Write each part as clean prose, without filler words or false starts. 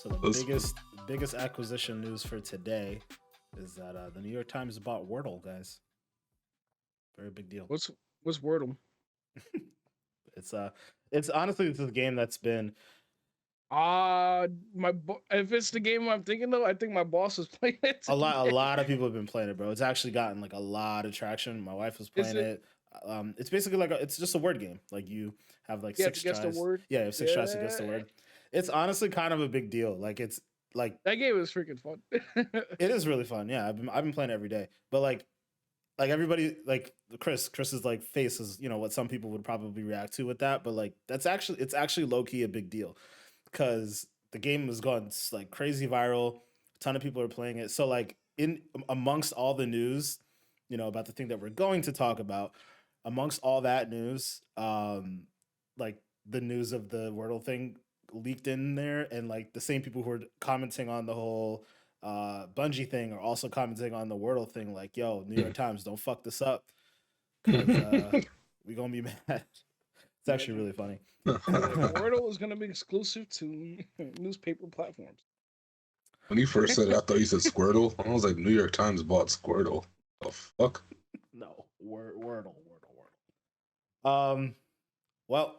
So the biggest acquisition news for today is that the New York Times bought Wordle, guys. Very big deal. What's Wordle? It's honestly it's a game that's been if it's the game I'm thinking of, I think my boss was playing it. a lot of people have been playing it, bro. It's actually gotten like a lot of traction. My wife was playing it. It's basically like it's just a word game. Like you have like six tries. The word. Yeah, you have six tries to guess the word. It's honestly kind of a big deal. Like it's like that game is freaking fun. It is really fun. Yeah, I've been playing it every day. But like everybody, like Chris's like face is, you know, what some people would probably react to with that. But like it's actually low key a big deal because the game has gone like crazy viral. A ton of people are playing it. So like amongst all the news, you know, about the thing that we're going to talk about, amongst all that news, like the news of the Wordle thing leaked in there, and like the same people who are commenting on the whole Bungie thing are also commenting on the Wordle thing. Like, yo, New York Times, don't fuck this up, because we gonna be mad. It's actually really funny. Wordle is gonna be exclusive to newspaper platforms. When you first said it, I thought you said Squirtle. I was like, New York Times bought Squirtle. The fuck? No, Wordle. Well,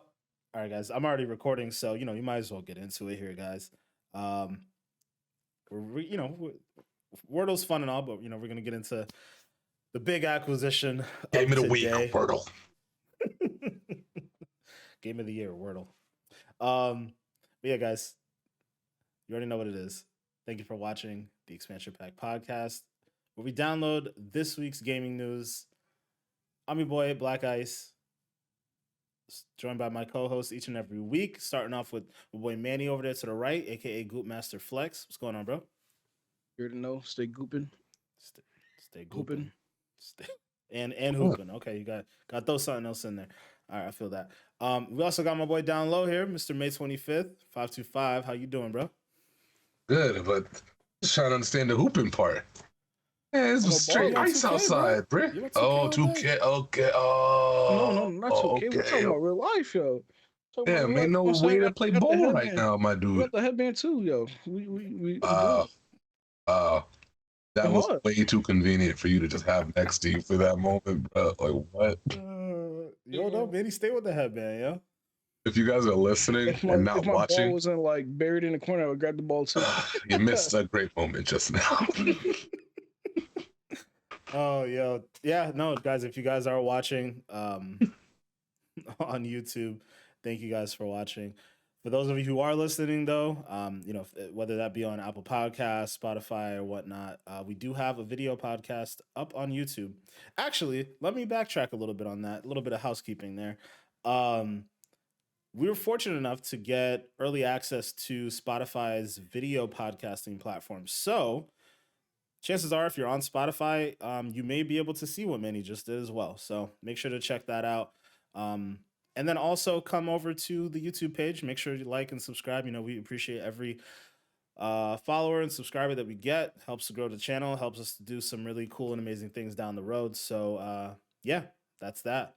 all right, guys. I'm already recording, so you know you might as well get into it here, guys. Wordle's fun and all, but you know we're gonna get into the big acquisition. Game of the week, Wordle. Game of the year, Wordle. But yeah, guys, you already know what it is. Thank you for watching the Xpansion Pack Podcast, where we download this week's gaming news. I'm your boy, Black Ice, joined by my co-host each and every week, starting off with my boy Manny over there to the right, aka Goop Master Flex. What's going on, bro? Here to know, stay gooping. Stay gooping. And hooping. Okay, you got throw something else in there. All right, I feel that. We also got my boy down low here, Mr. May 25th, 525. How you doing, bro? Good, but just trying to understand the hooping part. Yeah, it's straight ice 2K, outside, bro. Oh, 2K, okay. Oh, no, not 2K. Okay. We're talking about real life, yo. Damn, ain't no way to play ball right now, my dude. We got the headband too, yo. That was way too convenient for you to just have next to you for that moment, bro. Like, what? Yo, no, Manny, stay with the headband, yo. If you guys are listening and not if my watching, ball wasn't like buried in the corner, I would grab the ball too. You missed a great moment just now. Oh, yo, yeah, no, guys. If you guys are watching on YouTube, thank you guys for watching. For those of you who are listening, though, you know, whether that be on Apple Podcasts, Spotify, or whatnot, we do have a video podcast up on YouTube. Actually, let me backtrack a little bit on that. A little bit of housekeeping there. We were fortunate enough to get early access to Spotify's video podcasting platform. So chances are, if you're on Spotify, you may be able to see what Manny just did as well. So make sure to check that out. And then also come over to the YouTube page. Make sure you like and subscribe. You know, we appreciate every follower and subscriber that we get. Helps to grow the channel. Helps us to do some really cool and amazing things down the road. So, yeah, that's that.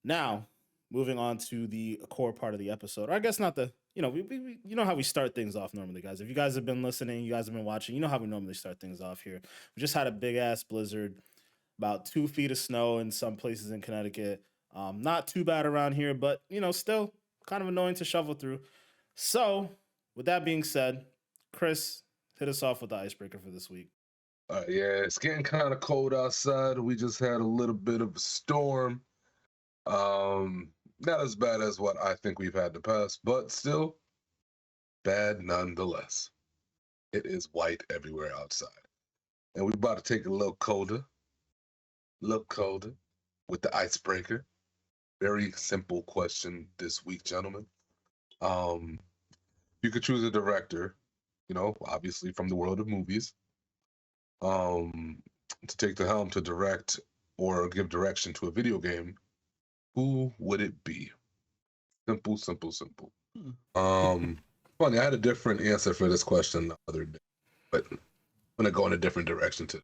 Now, moving on to the core part of the episode. Or I guess not the, you know, we you know how we start things off normally, guys. If you guys have been listening, you guys have been watching, you know how we normally start things off here. We just had a big-ass blizzard, about 2 feet of snow in some places in Connecticut. Not too bad around here, but, you know, still kind of annoying to shovel through. So, with that being said, Chris, hit us off with the icebreaker for this week. Yeah, it's getting kind of cold outside. We just had a little bit of a storm. Not as bad as what I think we've had in the past, but still bad nonetheless. It is white everywhere outside. And we're about to take a little colder with the icebreaker. Very simple question this week, gentlemen. You could choose a director, you know, obviously from the world of movies, to take the helm to direct or give direction to a video game. Who would it be? Simple. Funny, I had a different answer for this question the other day, but I'm gonna go in a different direction too.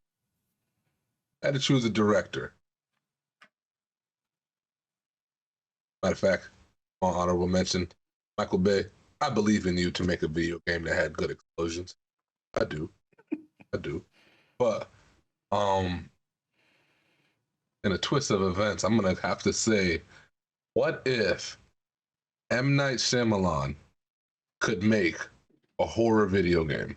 I had to choose a director. Matter of fact, on honorable mention, Michael Bay. I believe in you to make a video game that had good explosions. I do. But in a twist of events, I'm gonna have to say, what if M. Night Shyamalan could make a horror video game?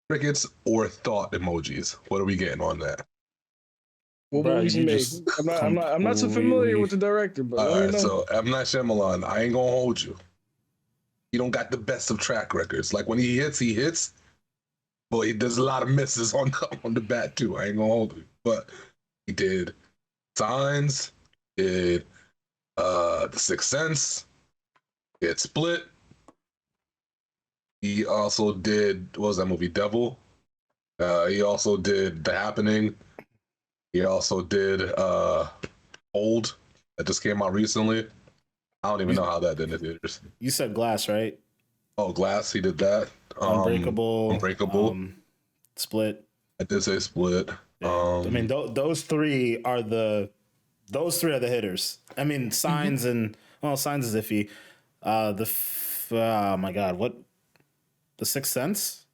Crickets or thought emojis? What are we getting on that? What Bro, movies you he made? just I'm not so familiar with the director, but All let me right, know. so M. Night Shyamalan, I ain't gonna hold you. He don't got the best of track records. Like when he hits. Boy, there's a lot of misses on the bat too. I ain't gonna hold you, but he did Signs, did The Sixth Sense, did Split. He also did, what was that movie, Devil? He also did The Happening. He also did Old, that just came out recently. I don't even know how that did in the theaters. You said Glass, right? Oh, Glass, he did that. Unbreakable. Split. I did say Split. Yeah. I mean, those three are the hitters. I mean, Signs and Signs is iffy. Oh my God, what? The Sixth Sense.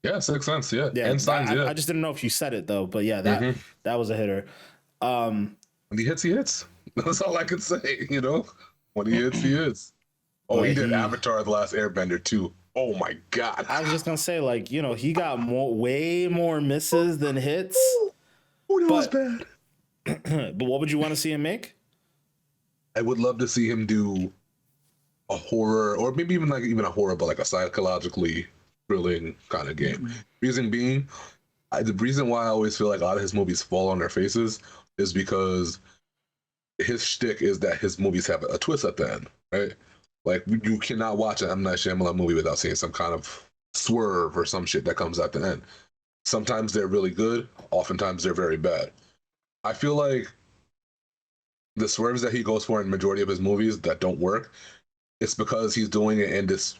Yeah, Sixth Sense. Yeah, Yeah, and Signs. Yeah, I just didn't know if you said it though, but yeah, that was a hitter. When he hits. That's all I can say. You know, when he hits, he hits. Oh, he did Avatar: The Last Airbender too. Oh my God! I was just gonna say, like, you know, he got way more misses than hits. Oh, that was bad. But what would you want to see him make? I would love to see him do a horror, or maybe even a horror, but like a psychologically thrilling kind of game. Reason being, the reason why I always feel like a lot of his movies fall on their faces is because his shtick is that his movies have a twist at the end, right? Like, you cannot watch an M. Night Shyamalan movie without seeing some kind of swerve or some shit that comes at the end. Sometimes they're really good. Oftentimes they're very bad. I feel like the swerves that he goes for in the majority of his movies that don't work, it's because he's doing it in this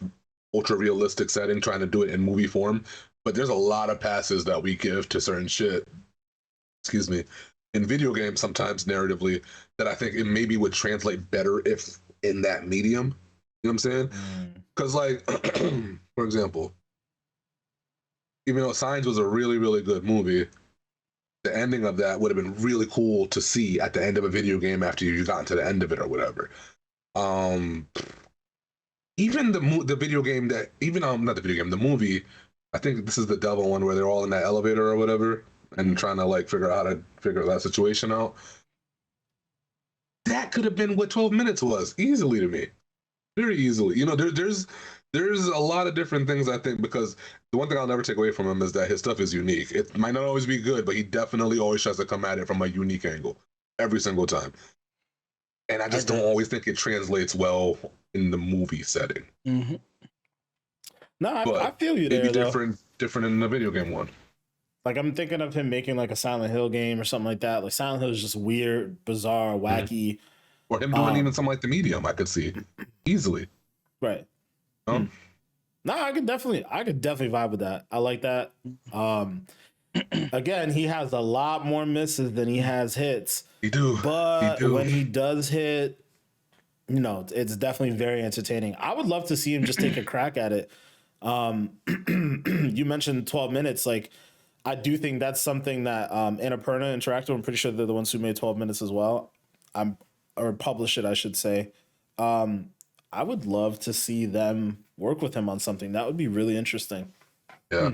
ultra realistic setting, trying to do it in movie form. But there's a lot of passes that we give to certain shit, in video games sometimes narratively, that I think it maybe would translate better if in that medium. You know what I'm saying? Because, like, for example, even though Signs was a really, really good movie, the ending of that would have been really cool to see at the end of a video game after you got to the end of it or whatever. Even the video game that, even not the video game, the movie, I think this is the Devil one where they're all in that elevator or whatever and trying to like figure out how to figure that situation out. That could have been what 12 minutes was easily to me. Very easily. You know, there's a lot of different things, I think, because the one thing I'll never take away from him is that his stuff is unique. It might not always be good, but he definitely always tries to come at it from a unique angle every single time. And I just don't always think it translates well in the movie setting. Mm-hmm. No, I feel you there. Maybe different in the video game one. Like, I'm thinking of him making like a Silent Hill game or something like that. Like, Silent Hill is just weird, bizarre, wacky. Or him doing even something like The Medium, I could see easily. Right. No, I could definitely vibe with that. I like that. Again, he has a lot more misses than he has hits. But when he does hit, you know, it's definitely very entertaining. I would love to see him just take a crack at it. You mentioned 12 minutes. Like, I do think that's something that Annapurna Interactive, I'm pretty sure they're the ones who made 12 minutes as well. Or publish it, I should say. I would love to see them work with him on something. That would be really interesting. Yeah.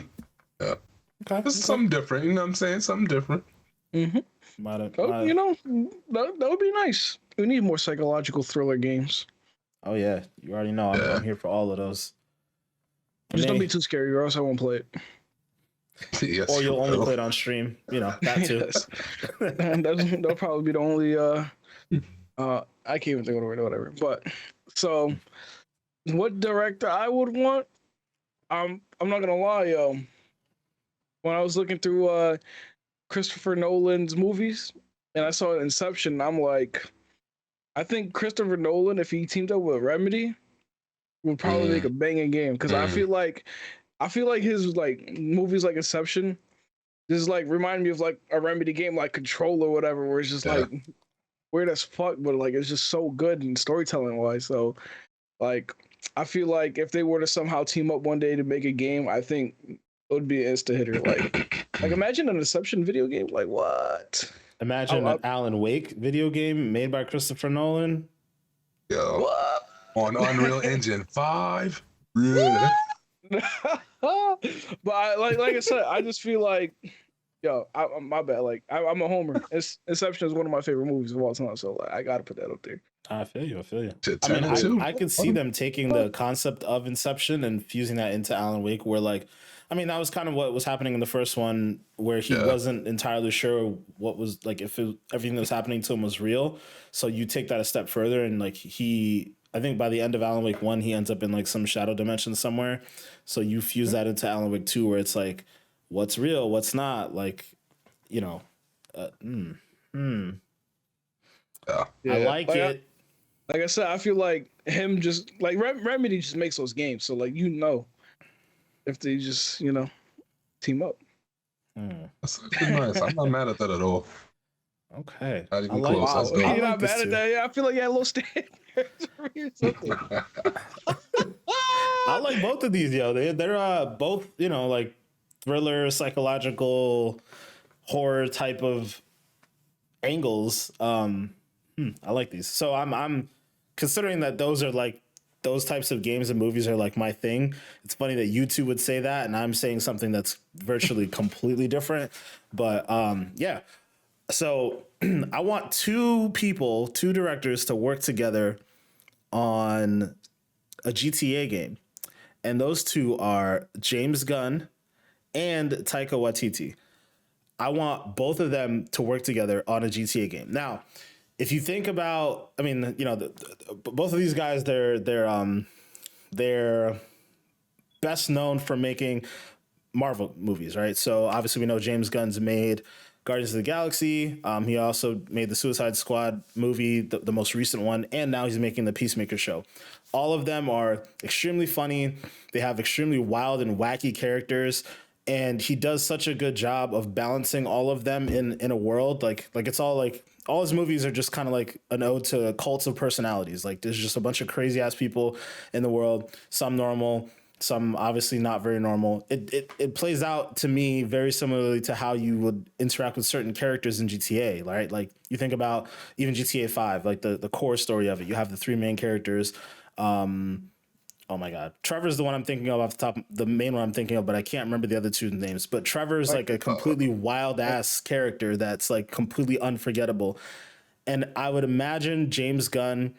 Yeah. Okay. This is something different. You know what I'm saying? Something different. You know, that would be nice. We need more psychological thriller games. Oh, yeah. You already know. I'm here for all of those. Just don't be too scary, or else I won't play it. Yes, or you'll only play it on stream. You know, that too. Yes. That'll probably be the only... I can't even think of the word, whatever. But, so, what director I would want? I'm not gonna lie, yo. When I was looking through Christopher Nolan's movies, and I saw Inception, I'm like, I think Christopher Nolan, if he teamed up with Remedy, would probably make a banging game. Because I feel like his like movies like Inception, just like remind me of like a Remedy game like Control or whatever, where it's just like weird as fuck, but like it's just so good and storytelling wise. So like I feel like if they were to somehow team up one day to make a game, I think it would be an insta hitter. Like imagine an Inception video game. Like what? Imagine an Alan Wake video game made by Christopher Nolan. Yo, What? on Unreal Engine 5. Yeah. But like I said, I just feel like, yo, my bad. Like I'm a homer. Inception is one of my favorite movies of all time, so like I gotta put that up there. I feel you. Shit, I mean, 10 and 2. I could see them taking the concept of Inception and fusing that into Alan Wake, where like, I mean, that was kind of what was happening in the first one, where he wasn't entirely sure what was like if everything that was happening to him was real. So you take that a step further, and like I think by the end of Alan Wake 1, he ends up in like some shadow dimension somewhere. So you fuse that into Alan Wake 2, where it's like, what's real, what's not, like, you know, Yeah. I like it. Like I said, I feel like him just like Remedy just makes those games, so like if they just team up. That's nice. I'm not mad at that at all. Okay. Not even like, close. Wow, Let's go. you're not mad at that? Yeah, I feel like you had a little standards or something. I like both of these, yo. They're both, like thriller, psychological, horror type of angles. I like these. So I'm considering that those are like those types of games and movies are like my thing. It's funny that you two would say that, and I'm saying something that's virtually completely different. But yeah. So I want two directors to work together on a GTA game. And those two are James Gunn and Taika Waititi. I want both of them to work together on a GTA game. Now, if you think about, I mean, both of these guys, they're best known for making Marvel movies, right? So obviously we know James Gunn's made Guardians of the Galaxy. He also made the Suicide Squad movie, the most recent one, and now he's making the Peacemaker show. All of them are extremely funny. They have extremely wild and wacky characters, and he does such a good job of balancing all of them in a world like it's all like all his movies are just kind of like an ode to cults of personalities. Like there's just a bunch of crazy ass people in the world, some normal, some obviously not very normal. It plays out to me very similarly to how you would interact with certain characters in GTA, right? Like you think about even GTA 5, like the core story of it. You have the three main characters. Oh my God. Trevor's the one I'm thinking of off the top, the main one I'm thinking of, but I can't remember the other two names. But Trevor's like a completely wild ass character that's like completely unforgettable. And I would imagine James Gunn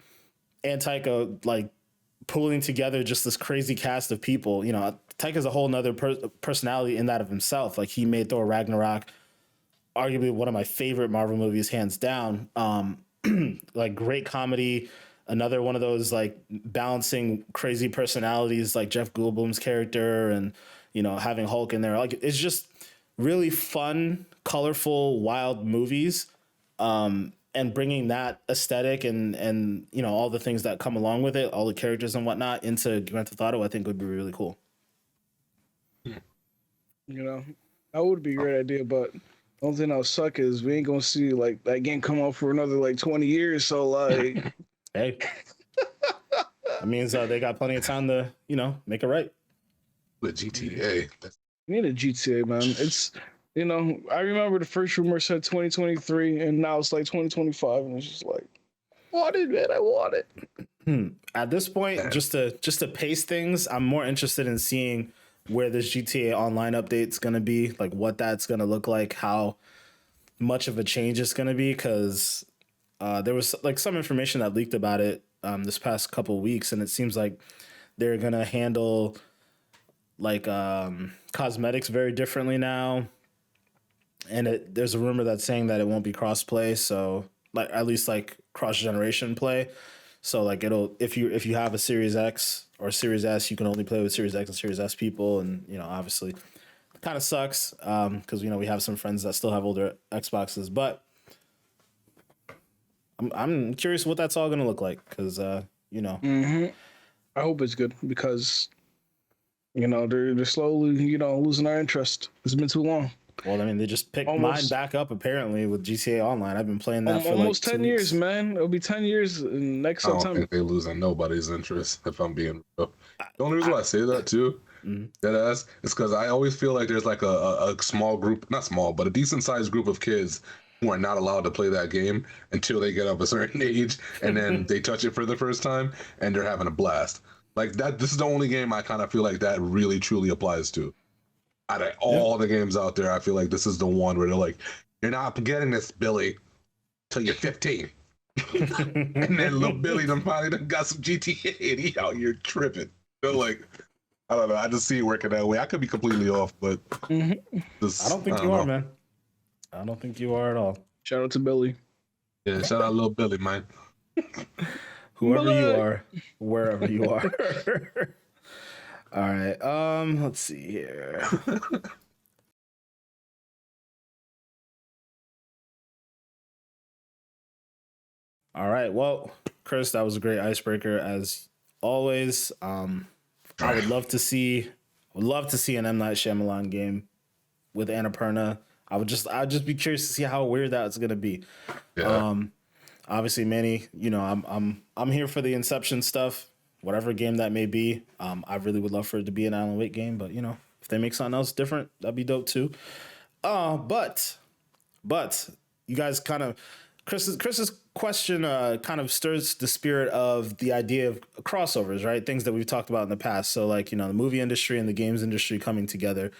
and Taika like pulling together just this crazy cast of people. Taika's a whole nother personality in that of himself. Like he made Thor Ragnarok, arguably one of my favorite Marvel movies, hands down. Like great comedy. Another one of those like balancing crazy personalities like Jeff Goldblum's character and, having Hulk in there. Like it's just really fun, colorful, wild movies. And bringing that aesthetic and all the things that come along with it, all the characters and whatnot into Grand Theft Auto, I think would be really cool. That would be a great idea, but the only thing that'll suck is we ain't gonna see like that game come out for another like 20 years. So like, hey, that means they got plenty of time to make it right. The GTA. We need a GTA, man. It's I remember the first rumor said 2023, and now it's like 2025, and it's just like, want it, man. I want it. At this point, just to pace things, I'm more interested in seeing where this GTA Online update's gonna be, like what that's gonna look like, how much of a change it's gonna be, because there was like some information that leaked about it this past couple of weeks, and it seems like they're gonna handle like cosmetics very differently now. And there's a rumor that's saying that it won't be cross-play, so like at least like cross-generation play. So like if you have a Series X or Series S, you can only play with Series X and Series S people, and obviously it kind of sucks because we have some friends that still have older Xboxes, but I'm curious what that's all gonna look like because I hope it's good because they're slowly losing our interest. It's been too long. Well, I mean, they just picked mine Almost back up apparently with GTA Online. I've been playing that for like almost 2 10 weeks. years, man. It'll be 10 years next I don't September. think they're losing nobody's interest, if I'm being real. The only reason why I say that too, that ass, is because I always feel like there's like a small group, not small, but a decent sized group of kids who are not allowed to play that game until they get up a certain age, and then they touch it for the first time, and they're having a blast. Like that. This is the only game I kind of feel like that really truly applies to. Out of all the games out there, I feel like this is the one where they're like, "You're not getting this, Billy, till you're 15." And then little Billy done finally done got some GTA and he out here tripping. So like, I don't know. I just see it working that way. I could be completely off, but I don't think you are, man. I don't think you are at all. Shout out to Billy. Yeah, shout out little Billy, man. Whoever you are, wherever you are. All right. Let's see here. All right. Well, Chris, that was a great icebreaker as always. I would love to see an M. Night Shyamalan game with Annapurna. I'd just be curious to see how weird that's gonna be. Yeah. Obviously, Manny, you know, I'm here for the Inception stuff, whatever game that may be. I really would love for it to be an Alan Wake game, but you know, if they make something else different, that'd be dope too. But you guys kind of Chris's question kind of stirs the spirit of the idea of crossovers, right? Things that we've talked about in the past. So like, you know, the movie industry and the games industry coming together.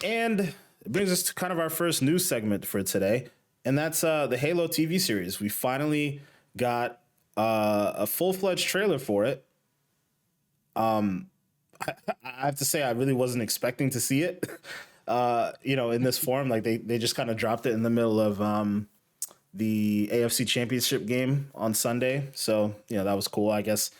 And it brings us to kind of our first news segment for today. And that's the Halo TV series. We finally got a full-fledged trailer for it. I have to say, I really wasn't expecting to see it, you know, in this form. Like they just kind of dropped it in the middle of the AFC Championship game on Sunday. So, you know, that was cool. I guess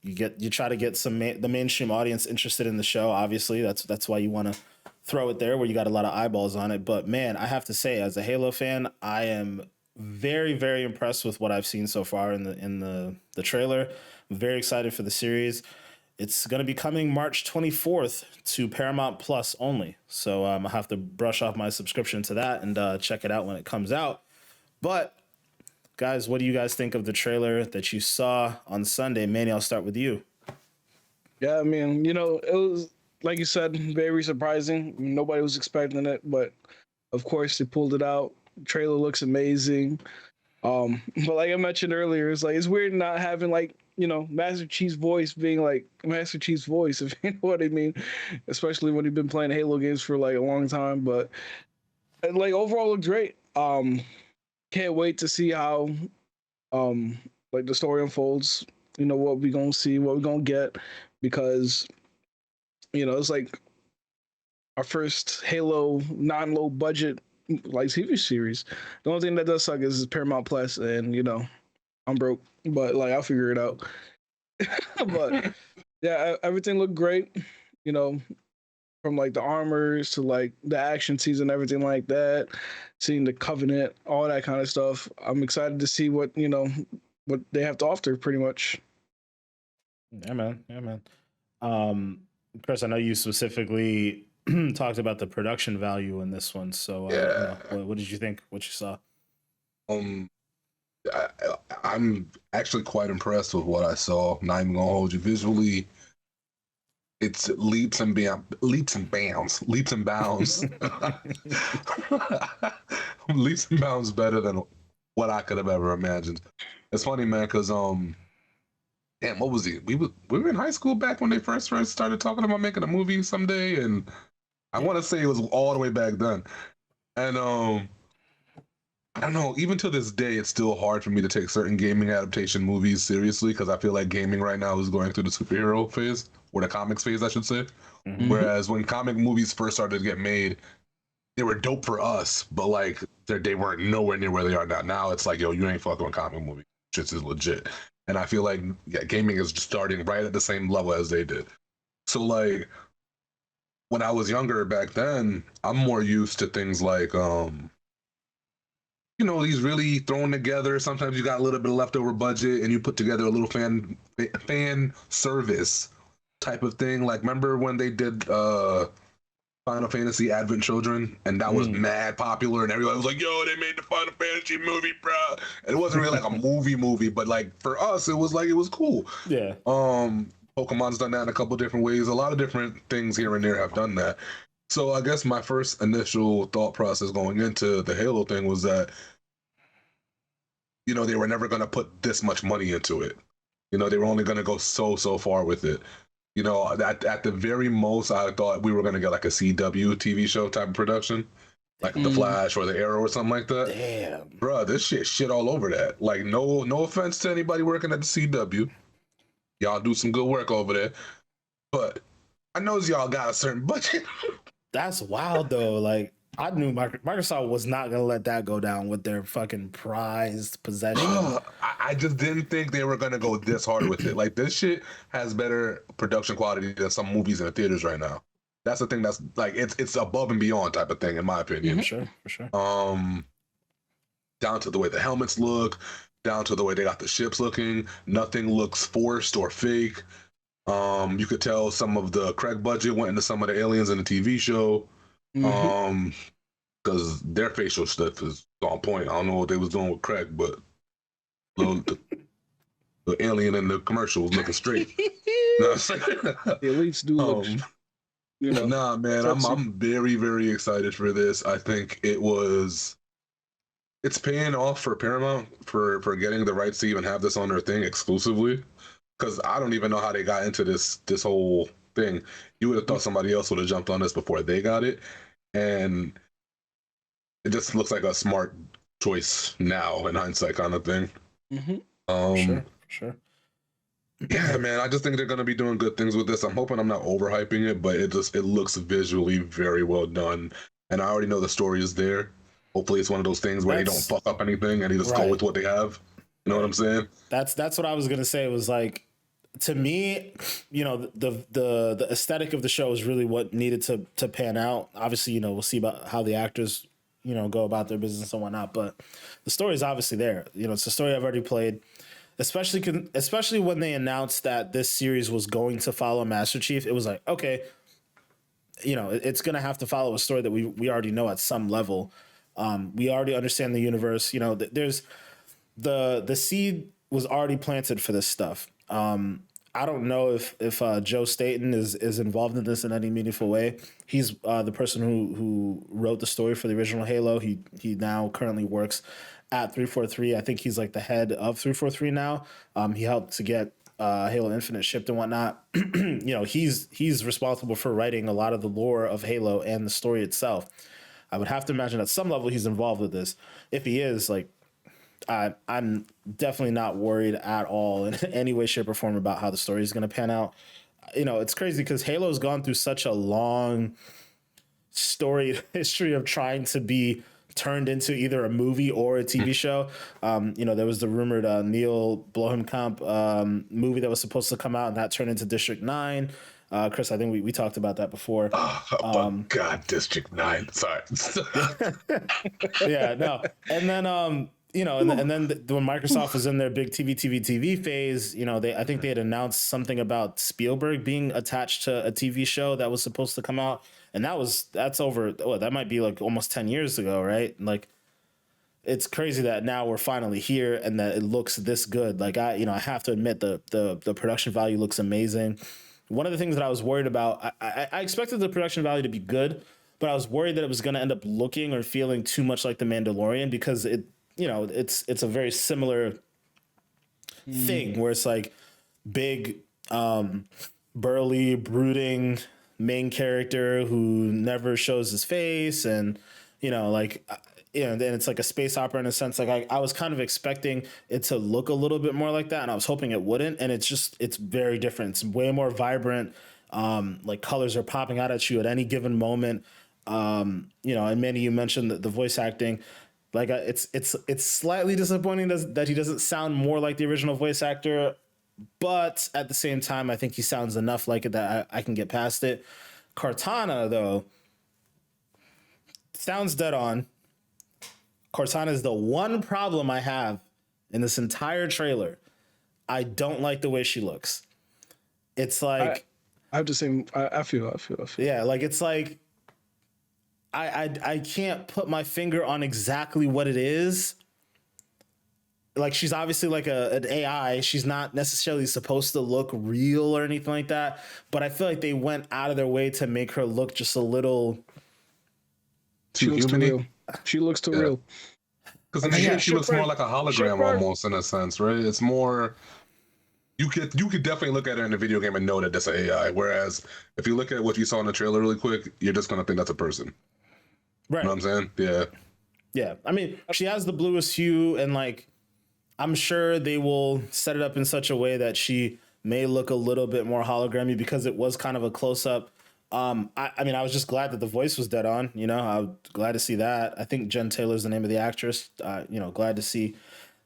you try to get the mainstream audience interested in the show. Obviously, that's why you want to throw it there where you got a lot of eyeballs on it. But man, I have to say, as a Halo fan, I am very, very impressed with what I've seen so far in the trailer. I'm very excited for the series. It's going to be coming March 24th to Paramount Plus only. So I'll have to brush off my subscription to that and check it out when it comes out. But guys, what do you guys think of the trailer that you saw on Sunday? Manny, I'll start with you. Yeah, I mean, you know, it was, like you said, very surprising. I mean, nobody was expecting it, but of course they pulled it out. The trailer looks amazing. But like I mentioned earlier, it's weird not having, like, you know, Master Chief's voice being like Master Chief's voice, if you know what I mean. Especially when you've been playing Halo games for like a long time. But like overall looked great. Can't wait to see how like the story unfolds. You know, what we gonna see, what we gonna get, because you know, it's like our first Halo non-low budget like TV series. The only thing that does suck is Paramount Plus, and you know, I'm broke, but like I'll figure it out. But yeah, everything looked great. You know, from like the armors to like the action scenes and everything like that. Seeing the Covenant, all that kind of stuff. I'm excited to see what, you know, what they have to offer, pretty much. Yeah, man. Yeah, man. Chris, I know you specifically talked about the production value in this one. So, you know, what did you think? What you saw? I'm actually quite impressed with what I saw. Not even gonna hold you. Visually, it's leaps and bounds, leaps and bounds better than what I could have ever imagined. It's funny, man, because damn, what was he? We were in high school back when they first started talking about making a movie someday, and I want to say it was all the way back then. And I don't know, even to this day, it's still hard for me to take certain gaming adaptation movies seriously because I feel like gaming right now is going through the superhero phase, or the comics phase, I should say. Mm-hmm. Whereas when comic movies first started to get made, they were dope for us, but like they weren't nowhere near where they are now. Now it's like, yo, you ain't fucking with comic movie. Shit is legit. And I feel like gaming is just starting right at the same level as they did. So like when I was younger back then, I'm more used to things like you know, these really thrown together. Sometimes you got a little bit of leftover budget and you put together a little fan service type of thing. Like, remember when they did Final Fantasy Advent Children, and that was mad popular, and everybody was like, "Yo, they made the Final Fantasy movie, bro!" And it wasn't really like a movie, but like for us, it was cool. Yeah. Pokemon's done that in a couple different ways. A lot of different things here and there have done that. So I guess my first initial thought process going into the Halo thing was that, they were never going to put this much money into it. They were only going to go so far with it. At the very most, I thought we were going to get like a CW TV show type of production, like The Flash or The Arrow or something like that. Damn. Bruh, this shit all over that. Like, no offense to anybody working at the CW. Y'all do some good work over there. But I know y'all got a certain budget. That's wild, though. Like, I knew Microsoft was not going to let that go down with their fucking prized possession. I just didn't think they were going to go this hard with it. Like, this shit has better production quality than some movies in the theaters right now. That's the thing that's, like, it's above and beyond type of thing, in my opinion. For sure. Down to the way the helmets look, down to the way they got the ships looking. Nothing looks forced or fake. You could tell some of the Craig budget went into some of the aliens in the TV show. Because their facial stuff is on point. I don't know what they was doing with Craig, but the alien in the commercial was looking straight. The elites do look. Nah, man, I'm very, very excited for this. I think it's paying off for Paramount for getting the rights to even have this on their thing exclusively. Because I don't even know how they got into this whole thing. You would have thought somebody else would have jumped on this before they got it. And it just looks like a smart choice now in hindsight kind of thing. For sure. Yeah, man, I just think they're going to be doing good things with this. I'm hoping I'm not overhyping it, but it looks visually very well done. And I already know the story is there. Hopefully it's one of those things where they don't fuck up anything and they just go with what they have. You know what I'm saying? That's what I was going to say. It was like, to me, the aesthetic of the show is really what needed to pan out. Obviously, we'll see about how the actors, go about their business and whatnot. But the story is obviously there. It's a story I've already played, especially when they announced that this series was going to follow Master Chief. It was like, okay, it's going to have to follow a story that we already know at some level. We already understand the universe. There's the seed was already planted for this stuff. I don't know if Joe Staten is involved in this in any meaningful way. He's the person who wrote the story for the original Halo. He now currently works at 343. I think he's like the head of 343 now. He helped to get Halo Infinite shipped and whatnot. He's responsible for writing a lot of the lore of Halo and the story itself. I would have to imagine at some level he's involved with this. If he is, like, I'm definitely not worried at all in any way, shape, or form about how the story is going to pan out. It's crazy because Halo's gone through such a long storied history of trying to be turned into either a movie or a TV show. There was the rumored Neil Blomkamp movie that was supposed to come out, and that turned into District 9. Chris, I think we talked about that before. God, District 9. Sorry. Yeah, no. And then and then when Microsoft was in their big TV phase, I think they had announced something about Spielberg being attached to a TV show that was supposed to come out, and that's over. That might be like almost 10 years ago, right? Like, it's crazy that now we're finally here and that it looks this good. Like, I have to admit the production value looks amazing. One of the things that I was worried about, I expected the production value to be good, but I was worried that it was going to end up looking or feeling too much like The Mandalorian because it's a very similar thing where it's like big, burly, brooding main character who never shows his face, and then it's like a space opera in a sense. Like I was kind of expecting it to look a little bit more like that, and I was hoping it wouldn't. And it's very different. It's way more vibrant. Like colors are popping out at you at any given moment. And Manny, you mentioned the voice acting. Like it's slightly disappointing that he doesn't sound more like the original voice actor, but at the same time, I think he sounds enough like it that I can get past it. Cortana, though, sounds dead on. Cortana is the one problem I have in this entire trailer. I don't like the way she looks. It's like I have the same. I feel. Yeah, like it's like I can't put my finger on exactly what it is. Like, she's obviously like an AI. She's not necessarily supposed to look real or anything like that. But I feel like they went out of their way to make her look just a little. She looks too real. She looks too real. Because in the game, she looks more like a hologram almost, in a sense, right? It's more. You could definitely look at her in the video game and know that that's an AI. Whereas if you look at what you saw in the trailer really quick, you're just gonna think that's a person. Right. You know what I'm saying? Yeah. Yeah. I mean, she has the bluest hue, and like, I'm sure they will set it up in such a way that she may look a little bit more hologrammy because it was kind of a close up. I mean, I was just glad that the voice was dead on. You know, I was glad to see that. I think Jen Taylor's the name of the actress. You know, glad to see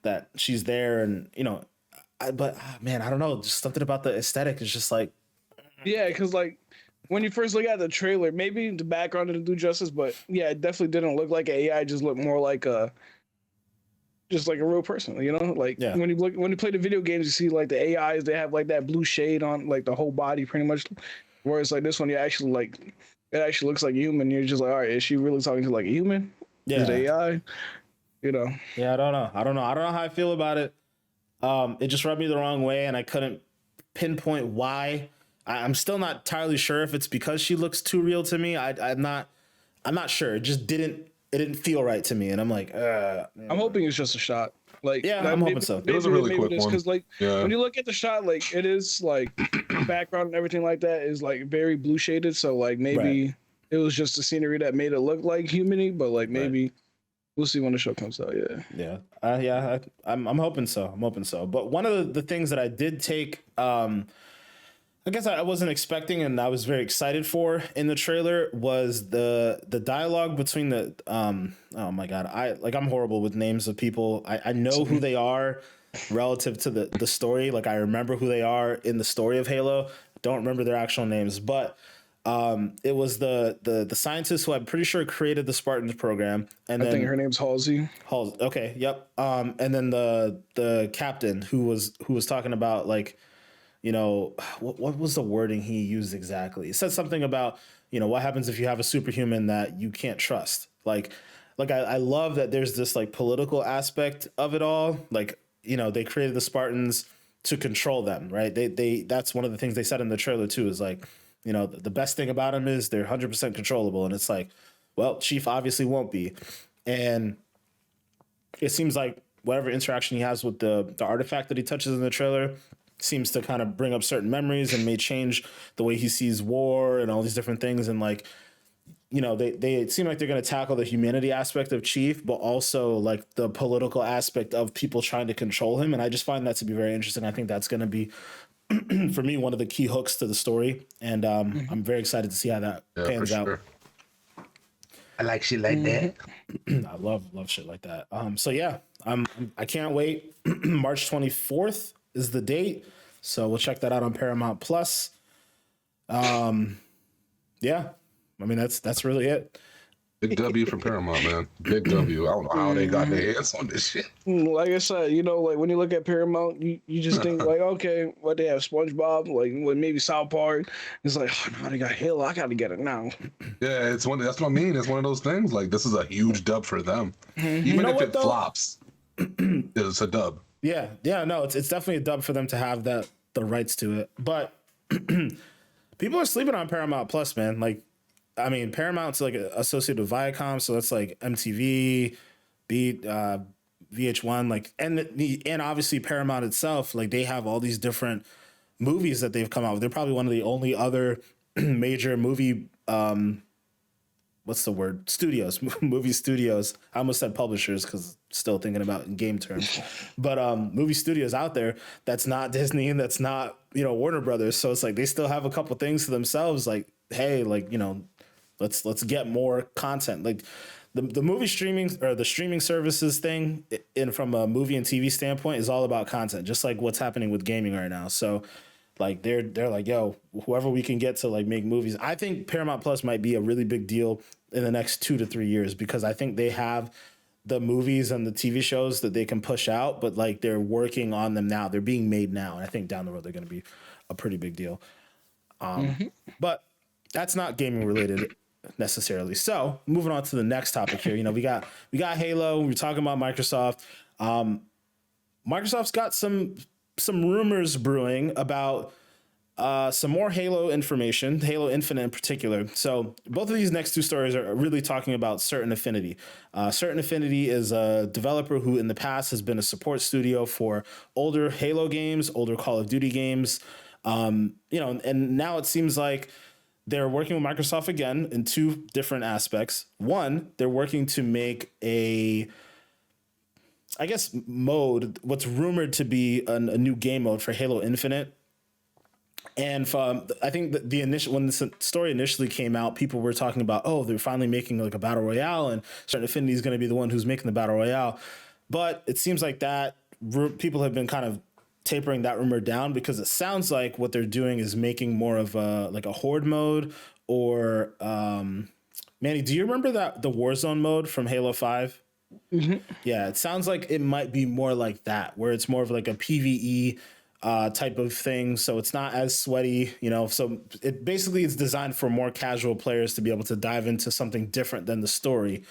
that she's there, and you know, but man, I don't know, just something about the aesthetic is just like. Yeah, because like when you first look at the trailer, maybe the background didn't do justice, but yeah, it definitely didn't look like AI. Just looked more like a. Just like a real person, you know, like when you play the video games, you see like the AIs, they have like that blue shade on like the whole body pretty much. Whereas like this one, you actually like, it actually looks like a human. You're just like, all right, is she really talking to like a human? Yeah. Is it AI? You know? Yeah, I don't know how I feel about it. It just rubbed me the wrong way, and I couldn't pinpoint why. I'm still not entirely sure if it's because she looks too real to me. I'm not sure. It just didn't feel right to me, and I'm like, I'm hoping it's just a shot. Like, yeah, I'm hoping so. It was a really quick one. Because like when you look at the shot, like it is like background and everything like that is like very blue shaded. So like maybe it was just the scenery that made it look like human-y, but like maybe we'll see when the show comes out. I'm hoping so. But one of the things that I did take, I guess I wasn't expecting, and I was very excited for in the trailer, was the dialogue between the oh my god, I'm horrible with names of people. I know who they are relative to the story. Like, I remember who they are in the story of Halo. Don't remember their actual names, but it was the scientist who I'm pretty sure created the Spartans program, and I think her name's Halsey. Okay, yep. And then the captain who was talking about, like, you know, what was the wording he used exactly? He said something about, you know, what happens if you have a superhuman that you can't trust. Like I love that there's this like political aspect of it all. Like, you know, they created the Spartans to control them, right? They that's one of the things they said in the trailer too, is like, you know, the best thing about them is they're 100% controllable. And it's like, well, Chief obviously won't be. And it seems like whatever interaction he has with the artifact that he touches in the trailer seems to kind of bring up certain memories and may change the way he sees war and all these different things. And like, you know, they seem like they're going to tackle the humanity aspect of Chief, but also like the political aspect of people trying to control him. And I just find that to be very interesting. I think that's going to be, for me, one of the key hooks to the story. And I'm very excited to see how that pans out. I like shit like that. I love shit like that. So yeah, I can't wait. March 24th is the date, so we'll check that out on Paramount Plus. Yeah, I mean that's really it. Big W for Paramount, man. Big W. I don't know how they got their hands on this shit. Like I said, you know, like when you look at Paramount, you just think like, okay, what they have SpongeBob, like what maybe South Park. It's like, oh no, they got Halo. I gotta get it now. Yeah, that's what I mean. It's one of those things. Like, this is a huge dub for them. Even if it flops, it's a dub. Yeah, no, it's definitely a dub for them to have the rights to it. But people are sleeping on Paramount Plus, man. Like, I mean, Paramount's like associated with Viacom, so that's like MTV, Beat, VH1, like, and obviously Paramount itself. Like, they have all these different movies that they've come out with. They're probably one of the only other major movie, what's the word? Studios, movie studios. I almost said publishers because still thinking about game terms, but movie studios out there that's not Disney and that's not, you know, Warner Brothers. So it's like they still have a couple things to themselves. Like, hey, like, you know, let's get more content. Like the movie streaming or the streaming services thing, in from a movie and TV standpoint, is all about content, just like what's happening with gaming right now. So like they're like, yo, whoever we can get to like make movies. I think Paramount Plus might be a really big deal in the next 2 to 3 years, because I think they have the movies and the TV shows that they can push out, but like they're working on them now. They're being made now. And I think down the road, they're going to be a pretty big deal. But that's not gaming related. necessarily. So moving on to the next topic here, we got Halo. We're talking about Microsoft. Microsoft's got some rumors brewing about some more Halo information, Halo Infinite in particular. So both of these next two stories are really talking about Certain Affinity. Certain Affinity is a developer who in the past has been a support studio for older Halo games, older Call of Duty games. And now it seems like they're working with Microsoft again in two different aspects. One, they're working to make mode, what's rumored to be a new game mode for Halo Infinite. And I think the initial, when this story initially came out, people were talking about, they're finally making like a battle royale, and Certain Affinity is going to be the one who's making the battle royale. But it seems like that people have been kind of tapering that rumor down, because it sounds like what they're doing is making more of a horde mode, or Manny, do you remember the Warzone mode from Halo 5? Mm-hmm. Yeah, it sounds like it might be more like that, where it's more of like a PvE type of thing. So it's not as sweaty, so it basically is designed for more casual players to be able to dive into something different than the story.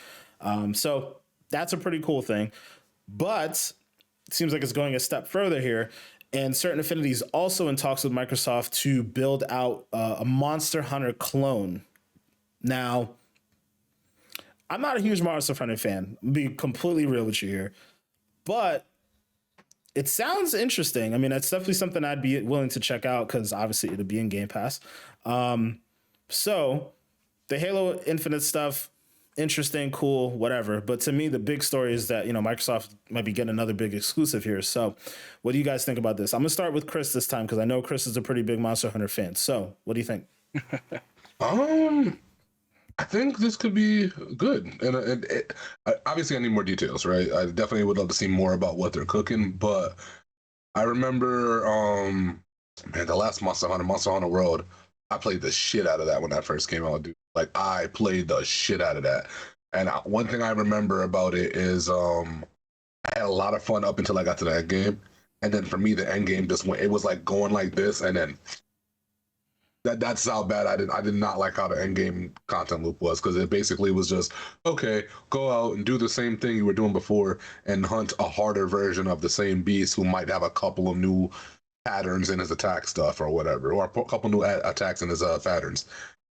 So that's a pretty cool thing, but it seems like it's going a step further here. And Certain Affinity is also in talks with Microsoft to build out a Monster Hunter clone. Now, I'm not a huge Monster Hunter fan, I'll be completely real with you here, but it sounds interesting. I mean, it's definitely something I'd be willing to check out, because obviously it'll be in Game Pass. So the Halo Infinite stuff, interesting, cool, whatever. But to me, the big story is that, Microsoft might be getting another big exclusive here. So what do you guys think about this? I'm going to start with Chris this time, because I know Chris is a pretty big Monster Hunter fan. So what do you think? I think this could be good, and obviously I need more details, right? I definitely would love to see more about what they're cooking, but I remember, the last Monster Hunter World, I played the shit out of that when that first came out, dude. Like, I played the shit out of that, and one thing I remember about it is, I had a lot of fun up until I got to the end game, and then for me the end game just went. It was like going like this, and then. That's how bad I did not like how the end game content loop was, because it basically was just, okay, go out and do the same thing you were doing before and hunt a harder version of the same beast who might have a couple of new patterns in his attack stuff or whatever, or a couple new attacks in his patterns.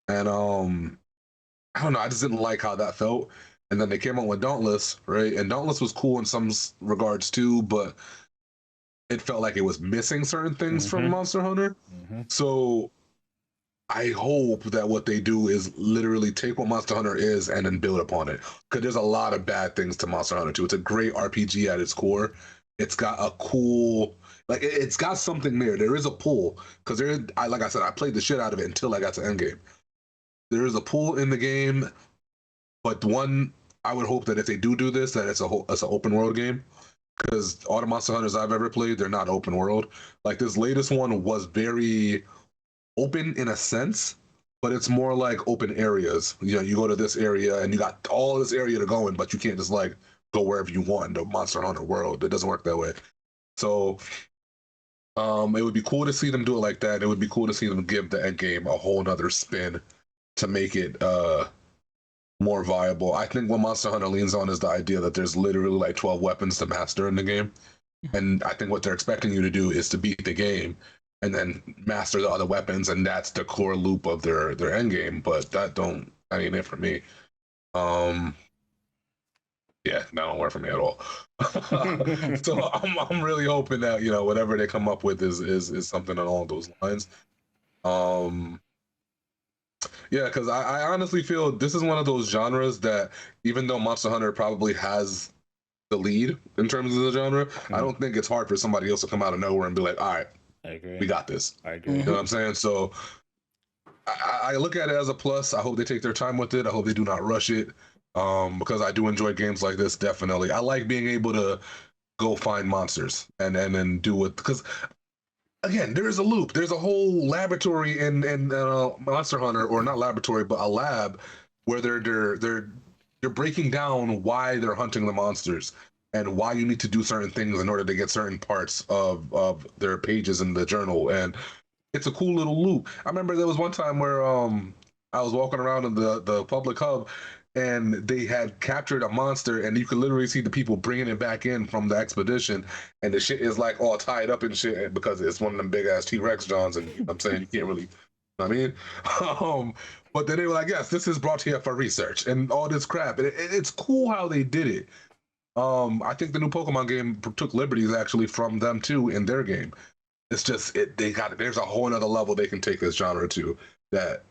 And I don't know, I just didn't like how that felt. And then they came out with Dauntless, right? And Dauntless was cool in some regards too, but it felt like it was missing certain things from Monster Hunter. So I hope that what they do is literally take what Monster Hunter is and then build upon it. Because there's a lot of bad things to Monster Hunter 2. It's a great RPG at its core. It's got a cool, it's got something there. There is a pull. Because like I said, I played the shit out of it until I got to Endgame. There is a pull in the game, but I would hope that if they do this, that it's an open world game. Because all the Monster Hunters I've ever played, they're not open world. Like, this latest one was very open in a sense, but it's more like open areas. You go to this area and you got all this area to go in, but you can't just go wherever you want in the Monster Hunter world. It doesn't work that way. So it would be cool to see them do it like that. It would be cool to see them give the end game a whole nother spin to make it more viable. I think what Monster Hunter leans on is the idea that there's literally 12 weapons to master in the game. And I think what they're expecting you to do is to beat the game and then master the other weapons, and that's the core loop of their end game. But that ain't it for me. Yeah, that don't work for me at all. So I'm really hoping that whatever they come up with is something along those lines. Yeah, because I honestly feel this is one of those genres that, even though Monster Hunter probably has the lead in terms of the genre, I don't think it's hard for somebody else to come out of nowhere and be like, all right, I agree. we got this. I agree. You know what I'm saying? So I look at it as a plus. I hope they take their time with it. I hope they do not rush it, because I do enjoy games like this, definitely. I like being able to go find monsters and then do it, because again, there is a loop. There's a whole laboratory in Monster Hunter, or not laboratory, but a lab where they're breaking down why they're hunting the monsters and why you need to do certain things in order to get certain parts of their pages in the journal. And it's a cool little loop. I remember there was one time where I was walking around in the public hub, and they had captured a monster, and you could literally see the people bringing it back in from the expedition, and the shit is like all tied up and shit because it's one of them big ass T-Rex Johns, and you know what I'm saying, you can't really, you know what I mean, but then they were like, yes, this is brought here for research and all this crap, and it's cool how they did it. I think the new Pokemon game took liberties actually from them too in their game. It's just there's a whole other level they can take this genre to that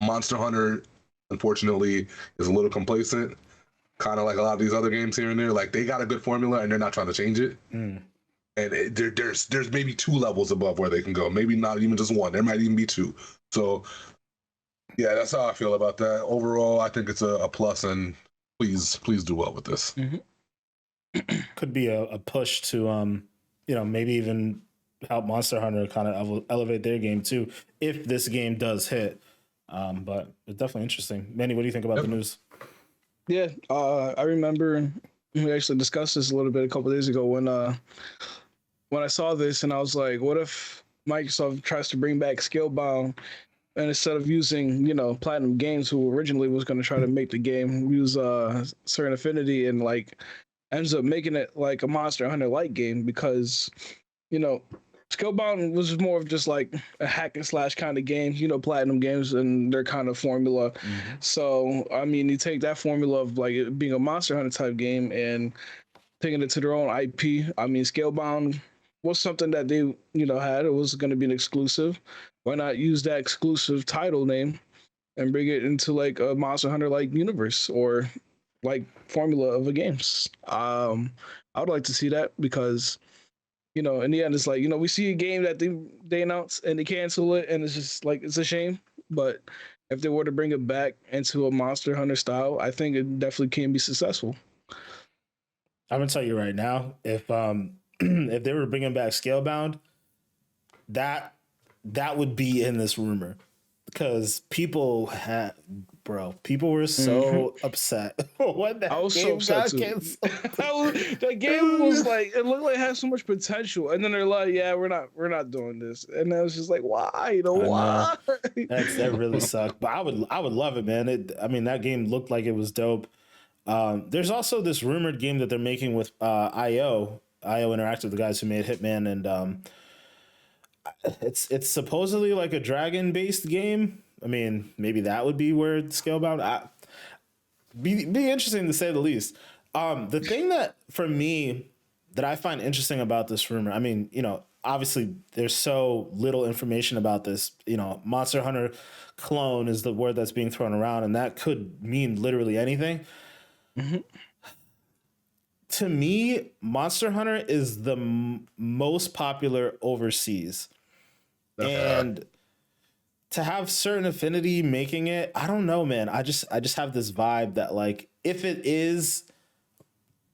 Monster Hunter, unfortunately, is a little complacent, kind of like a lot of these other games here and there. Like they got a good formula and they're not trying to change it. And there's maybe 2 levels above where they can go. Maybe not even just 1. There might even be 2. So yeah, that's how I feel about that. Overall, I think it's a plus, and please do well with this. Could be a push to maybe even help Monster Hunter kind of elevate their game too, if this game does hit. But it's definitely interesting. Manny, what do you think about the news? Yeah, I remember we actually discussed this a little bit a couple of days ago when I saw this, and I was like, what if Microsoft tries to bring back Scalebound, and instead of using, Platinum Games, who originally was going to try to make the game, use Certain Affinity, and like ends up making it like a Monster Hunter like game because, Scalebound was more of just like a hack and slash kind of game, Platinum Games and their kind of formula. So, I mean, you take that formula of like it being a Monster Hunter type game and taking it to their own IP. I mean, Scalebound was something that they, had. It was going to be an exclusive. Why not use that exclusive title name and bring it into like a Monster Hunter like universe or like formula of a games? I would like to see that because, in the end, it's like, we see a game that they announce and they cancel it, and it's just like, it's a shame. But if they were to bring it back into a Monster Hunter style, I think it definitely can be successful. I'm gonna tell you right now, if if they were bringing back Scalebound, that would be in this rumor because people were so upset when that game got canceled. That game was like, it looked like it had so much potential, and then they're like, "Yeah, we're not doing this," and I was just like, "Why? Why?" That really sucked. But I would love it, man. That game looked like it was dope. There's also this rumored game that they're making with IO Interactive, the guys who made Hitman, and it's supposedly like a dragon based game. I mean, maybe that would be where it's Scalebound. Be interesting to say the least. The thing that for me that I find interesting about this rumor, I mean, obviously there's so little information about this. Monster Hunter clone is the word that's being thrown around, and that could mean literally anything. To me, Monster Hunter is the most popular overseas. And to have Certain Affinity making it, I don't know, man. I just have this vibe that like if it is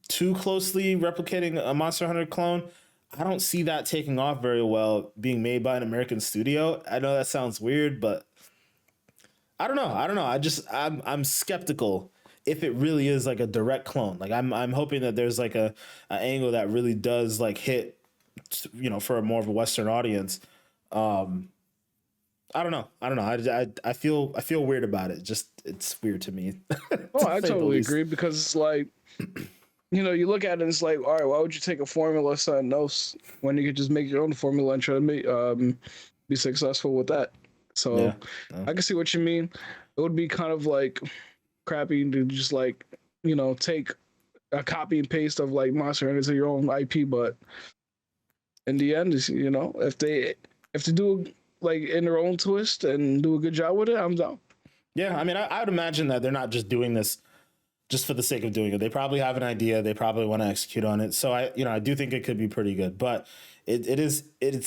too closely replicating a Monster Hunter clone, I don't see that taking off very well being made by an American studio. I know that sounds weird, but I don't know. I'm skeptical if it really is like a direct clone. Like I'm hoping that there's like a angle that really does like hit, for a more of a Western audience. I don't know. I feel weird about it. Just it's weird to me. Oh, I totally agree because it's like, you look at it and it's like, all right, why would you take a formula of something else when you could just make your own formula and try to be successful with that? So I can see what you mean. It would be kind of like crappy to just like, take a copy and paste of like Monster Hunter to your own IP, but in the end, if they do like in their own twist and do a good job with it, I'm down. Yeah, I mean, I would imagine that they're not just doing this just for the sake of doing it. They probably have an idea. They probably want to execute on it. So I do think it could be pretty good. But it's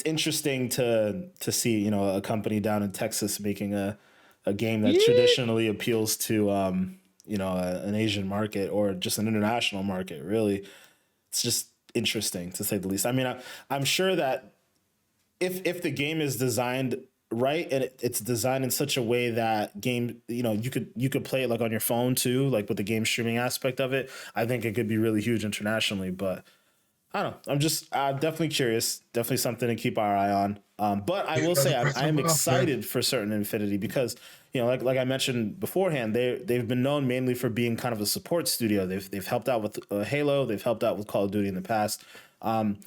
interesting to see a company down in Texas making a game that traditionally appeals to an Asian market or just an international market. Really, it's just interesting to say the least. I mean, I'm sure that if the game is designed right and it's designed in such a way that game, you could play it like on your phone too, like with the game streaming aspect of it, I think it could be really huge internationally. But I don't know. I'm just definitely curious. Definitely something to keep our eye on. But I will say I am excited for Certain Affinity because, you know, like I mentioned beforehand, they've been known mainly for being kind of a support studio. They've helped out with Halo. They've helped out with Call of Duty in the past. And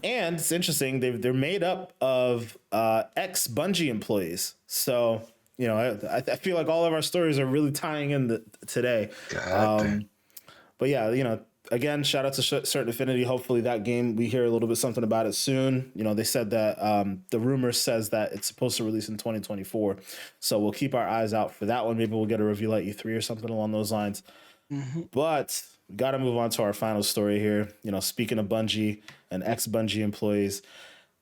it's interesting. They're made up of ex Bungie employees. So, you know, I feel like all of our stories are really tying in today. But yeah, you know, again, shout out to Certain Affinity. Hopefully that game, we hear a little bit something about it soon. You know, they said that the rumor says that it's supposed to release in 2024. So we'll keep our eyes out for that one. Maybe we'll get a review at E3 or something along those lines. But we got to move on to our final story here. You know, speaking of Bungie and ex-Bungie employees,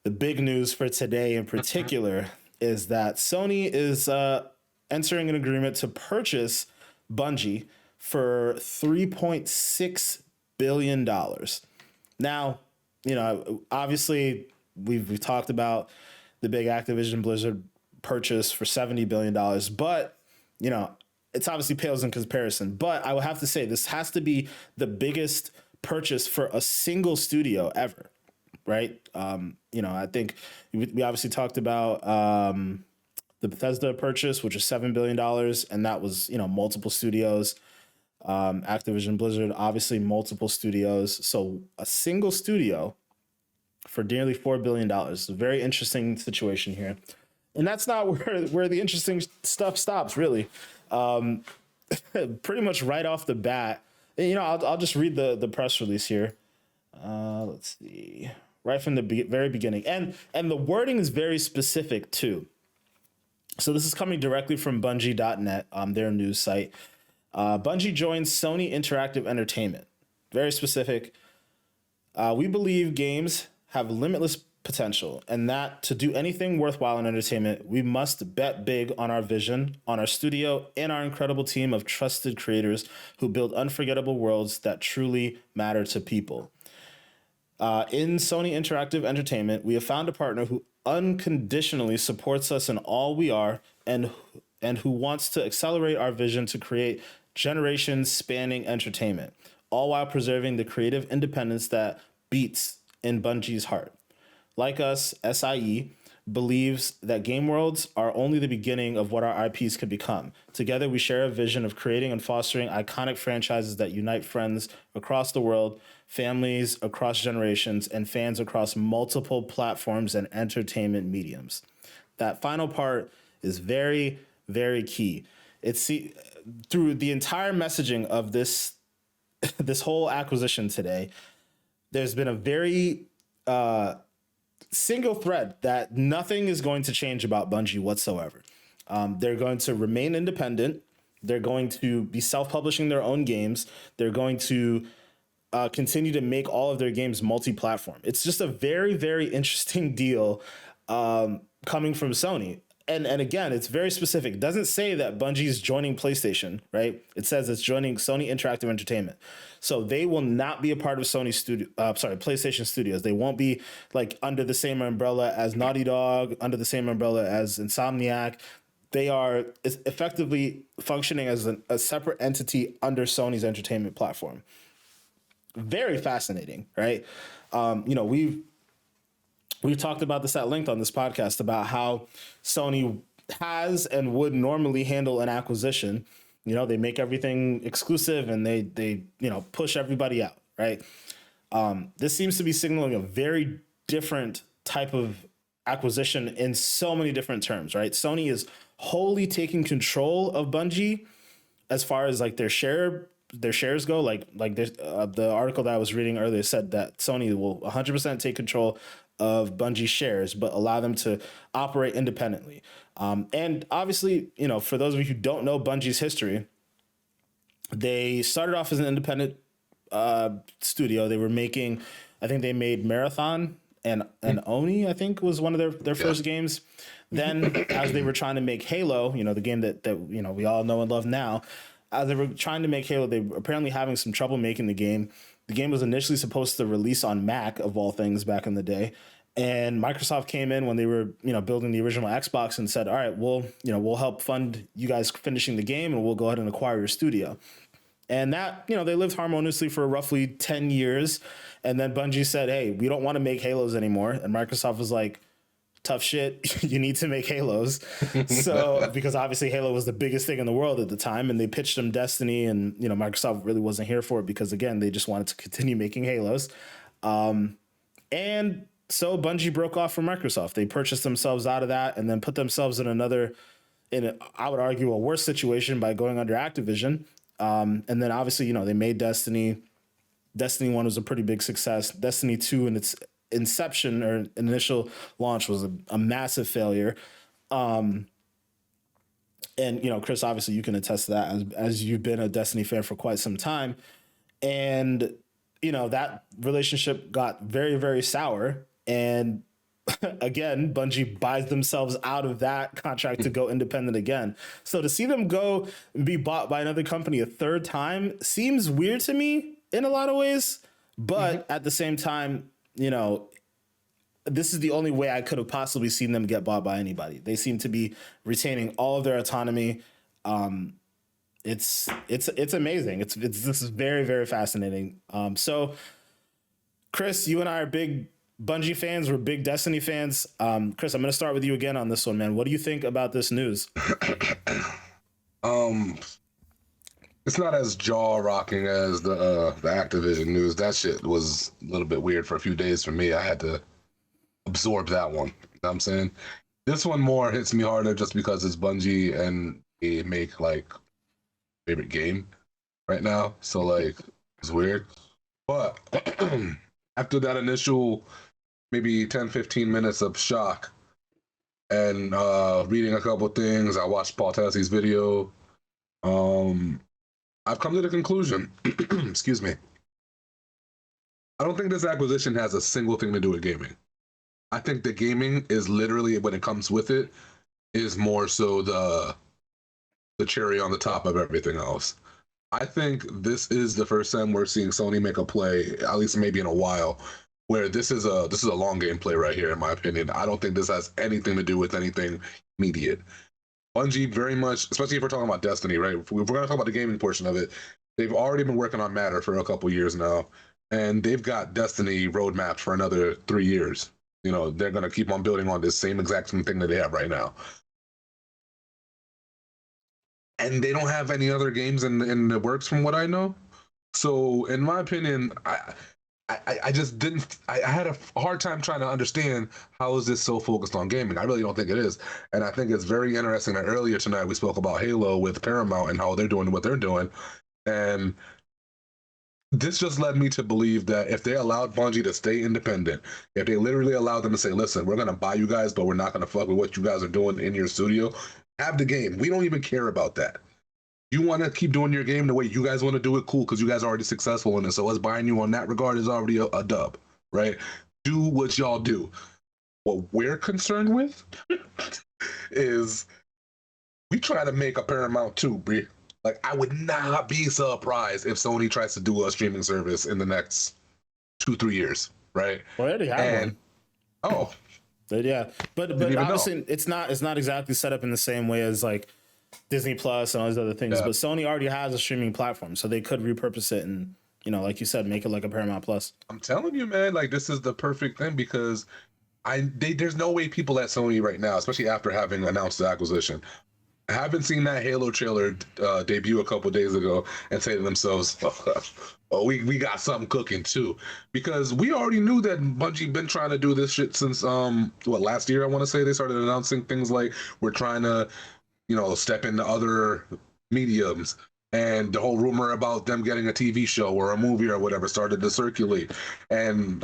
the big news for today in particular is that Sony is entering an agreement to purchase Bungie for $3.6 billion. Now, you know, obviously we've talked about the big Activision Blizzard purchase for $70 billion, but, you know, it's obviously pales in comparison. But I will have to say this has to be the biggest purchase for a single studio ever, right? You know, I think we obviously talked about the Bethesda purchase, which is $7 billion, and that was, you know, multiple studios. Activision Blizzard, obviously multiple studios. So a single studio for nearly $4 billion. It's a very interesting situation here. And that's not where the interesting stuff stops, really. Pretty much right off the bat, you know, I'll just read the press release here. Let's see. Right from the very beginning. And the wording is very specific, too. So this is coming directly from Bungie.net, their news site. Bungie joins Sony Interactive Entertainment. Very specific. We believe games have limitless potential and that to do anything worthwhile in entertainment, we must bet big on our vision, on our studio, and our incredible team of trusted creators who build unforgettable worlds that truly matter to people. In Sony Interactive Entertainment, we have found a partner who unconditionally supports us in all we are and who wants to accelerate our vision to create generation-spanning entertainment, all while preserving the creative independence that beats in Bungie's heart. Like us, SIE believes that game worlds are only the beginning of what our IPs could become. Together, we share a vision of creating and fostering iconic franchises that unite friends across the world, families across generations, and fans across multiple platforms and entertainment mediums. That final part is very, very key. It's through the entire messaging of this whole acquisition today, there's been a very single thread that nothing is going to change about Bungie whatsoever. They're going to remain independent. They're going to be self-publishing their own games. They're going to continue to make all of their games multi-platform. It's just a very, very interesting deal coming from Sony. And again, it's very specific. It doesn't say that Bungie's joining PlayStation, right? It says it's joining Sony Interactive Entertainment. So they will not be a part of PlayStation Studios. They won't be like under the same umbrella as Naughty Dog, under the same umbrella as Insomniac. They are effectively functioning as a separate entity under Sony's entertainment platform. Very fascinating, right? You know, We've talked about this at length on this podcast about how Sony has and would normally handle an acquisition. You know, they make everything exclusive and they you know, push everybody out, right? This seems to be signaling a very different type of acquisition in so many different terms, right? Sony is wholly taking control of Bungie as far as like their shares go. Like the article that I was reading earlier said that Sony will 100% take control of Bungie shares, but allow them to operate independently. And obviously, you know, for those of you who don't know Bungie's history, they started off as an independent studio. They were making, I think they made Marathon and Oni, I think was one of their first games. Then as they were trying to make Halo, you know, the game that you know we all know and love now, as they were trying to make Halo, they were apparently having some trouble making the game. The game was initially supposed to release on Mac, of all things, back in the day. And Microsoft came in when they were, you know, building the original Xbox and said, all right, we'll help fund you guys finishing the game and we'll go ahead and acquire your studio. And that, they lived harmoniously for roughly 10 years. And then Bungie said, hey, we don't want to make Halos anymore. And Microsoft was like, tough shit. You need to make Halos. So, because obviously Halo was the biggest thing in the world at the time, and they pitched them Destiny, and, Microsoft really wasn't here for it because, again, they just wanted to continue making Halos. And so Bungie broke off from Microsoft. They purchased themselves out of that and then put themselves in I would argue, a worse situation by going under Activision. And then obviously, they made Destiny. Destiny 1 was a pretty big success. Destiny 2 in its inception or initial launch was a massive failure. And, Chris, obviously you can attest to that as you've been a Destiny fan for quite some time. And, that relationship got very, very sour. And again, Bungie buys themselves out of that contract to go independent again. So to see them go and be bought by another company a third time seems weird to me in a lot of ways. But at the same time, this is the only way I could have possibly seen them get bought by anybody. They seem to be retaining all of their autonomy. It's amazing. This is very, very fascinating. So Chris, you and I are big Bungie fans. We're big Destiny fans. Chris, I'm going to start with you again on this one, man. What do you think about this news? It's not as jaw-rocking as the Activision news. That shit was a little bit weird for a few days for me. I had to absorb that one. You know what I'm saying? This one more hits me harder just because it's Bungie and they make, favorite game right now. So, it's weird. But after that initial maybe 10, 15 minutes of shock and reading a couple things, I watched Paul Tassi's video. I've come to the conclusion, excuse me, I don't think this acquisition has a single thing to do with gaming. I think the gaming is literally, when it comes with it, is more so the cherry on the top of everything else. I think this is the first time we're seeing Sony make a play, at least maybe in a while, where this is a long game play right here, in my opinion. I don't think this has anything to do with anything immediate. Bungie very much, especially if we're talking about Destiny, right? If we're going to talk about the gaming portion of it, they've already been working on Matter for a couple years now, and they've got Destiny roadmapped for another 3 years. They're going to keep on building on this same exact thing that they have right now. And they don't have any other games in the works from what I know. So in my opinion, I just didn't. I had a hard time trying to understand how is this so focused on gaming. I really don't think it is, and I think it's very interesting that earlier tonight we spoke about Halo with Paramount and how they're doing what they're doing, and this just led me to believe that if they allowed Bungie to stay independent, if they literally allowed them to say, "Listen, we're gonna buy you guys, but we're not gonna fuck with what you guys are doing in your studio. Have the game. We don't even care about that. You want to keep doing your game the way you guys want to do it, cool, because you guys are already successful in it. So us buying you on that regard is already a dub, right? Do what y'all do. What we're concerned with is we try to make a Paramount too, Brie. I would not be surprised if Sony tries to do a streaming service in the next 2-3 years, right? Well, they already have one. Oh. Yeah. But obviously it's not exactly set up in the same way as Disney Plus and all these other things, but Sony already has a streaming platform, so they could repurpose it and, like you said, make it like a Paramount Plus. I'm telling you, man, this is the perfect thing because there's no way people at Sony right now, especially after having announced the acquisition, haven't seen that Halo trailer debut a couple days ago and say to themselves, "Oh, we got something cooking too," because we already knew that Bungie been trying to do this shit since last year. I want to say they started announcing things like we're trying to step into other mediums, and the whole rumor about them getting a TV show or a movie or whatever started to circulate, and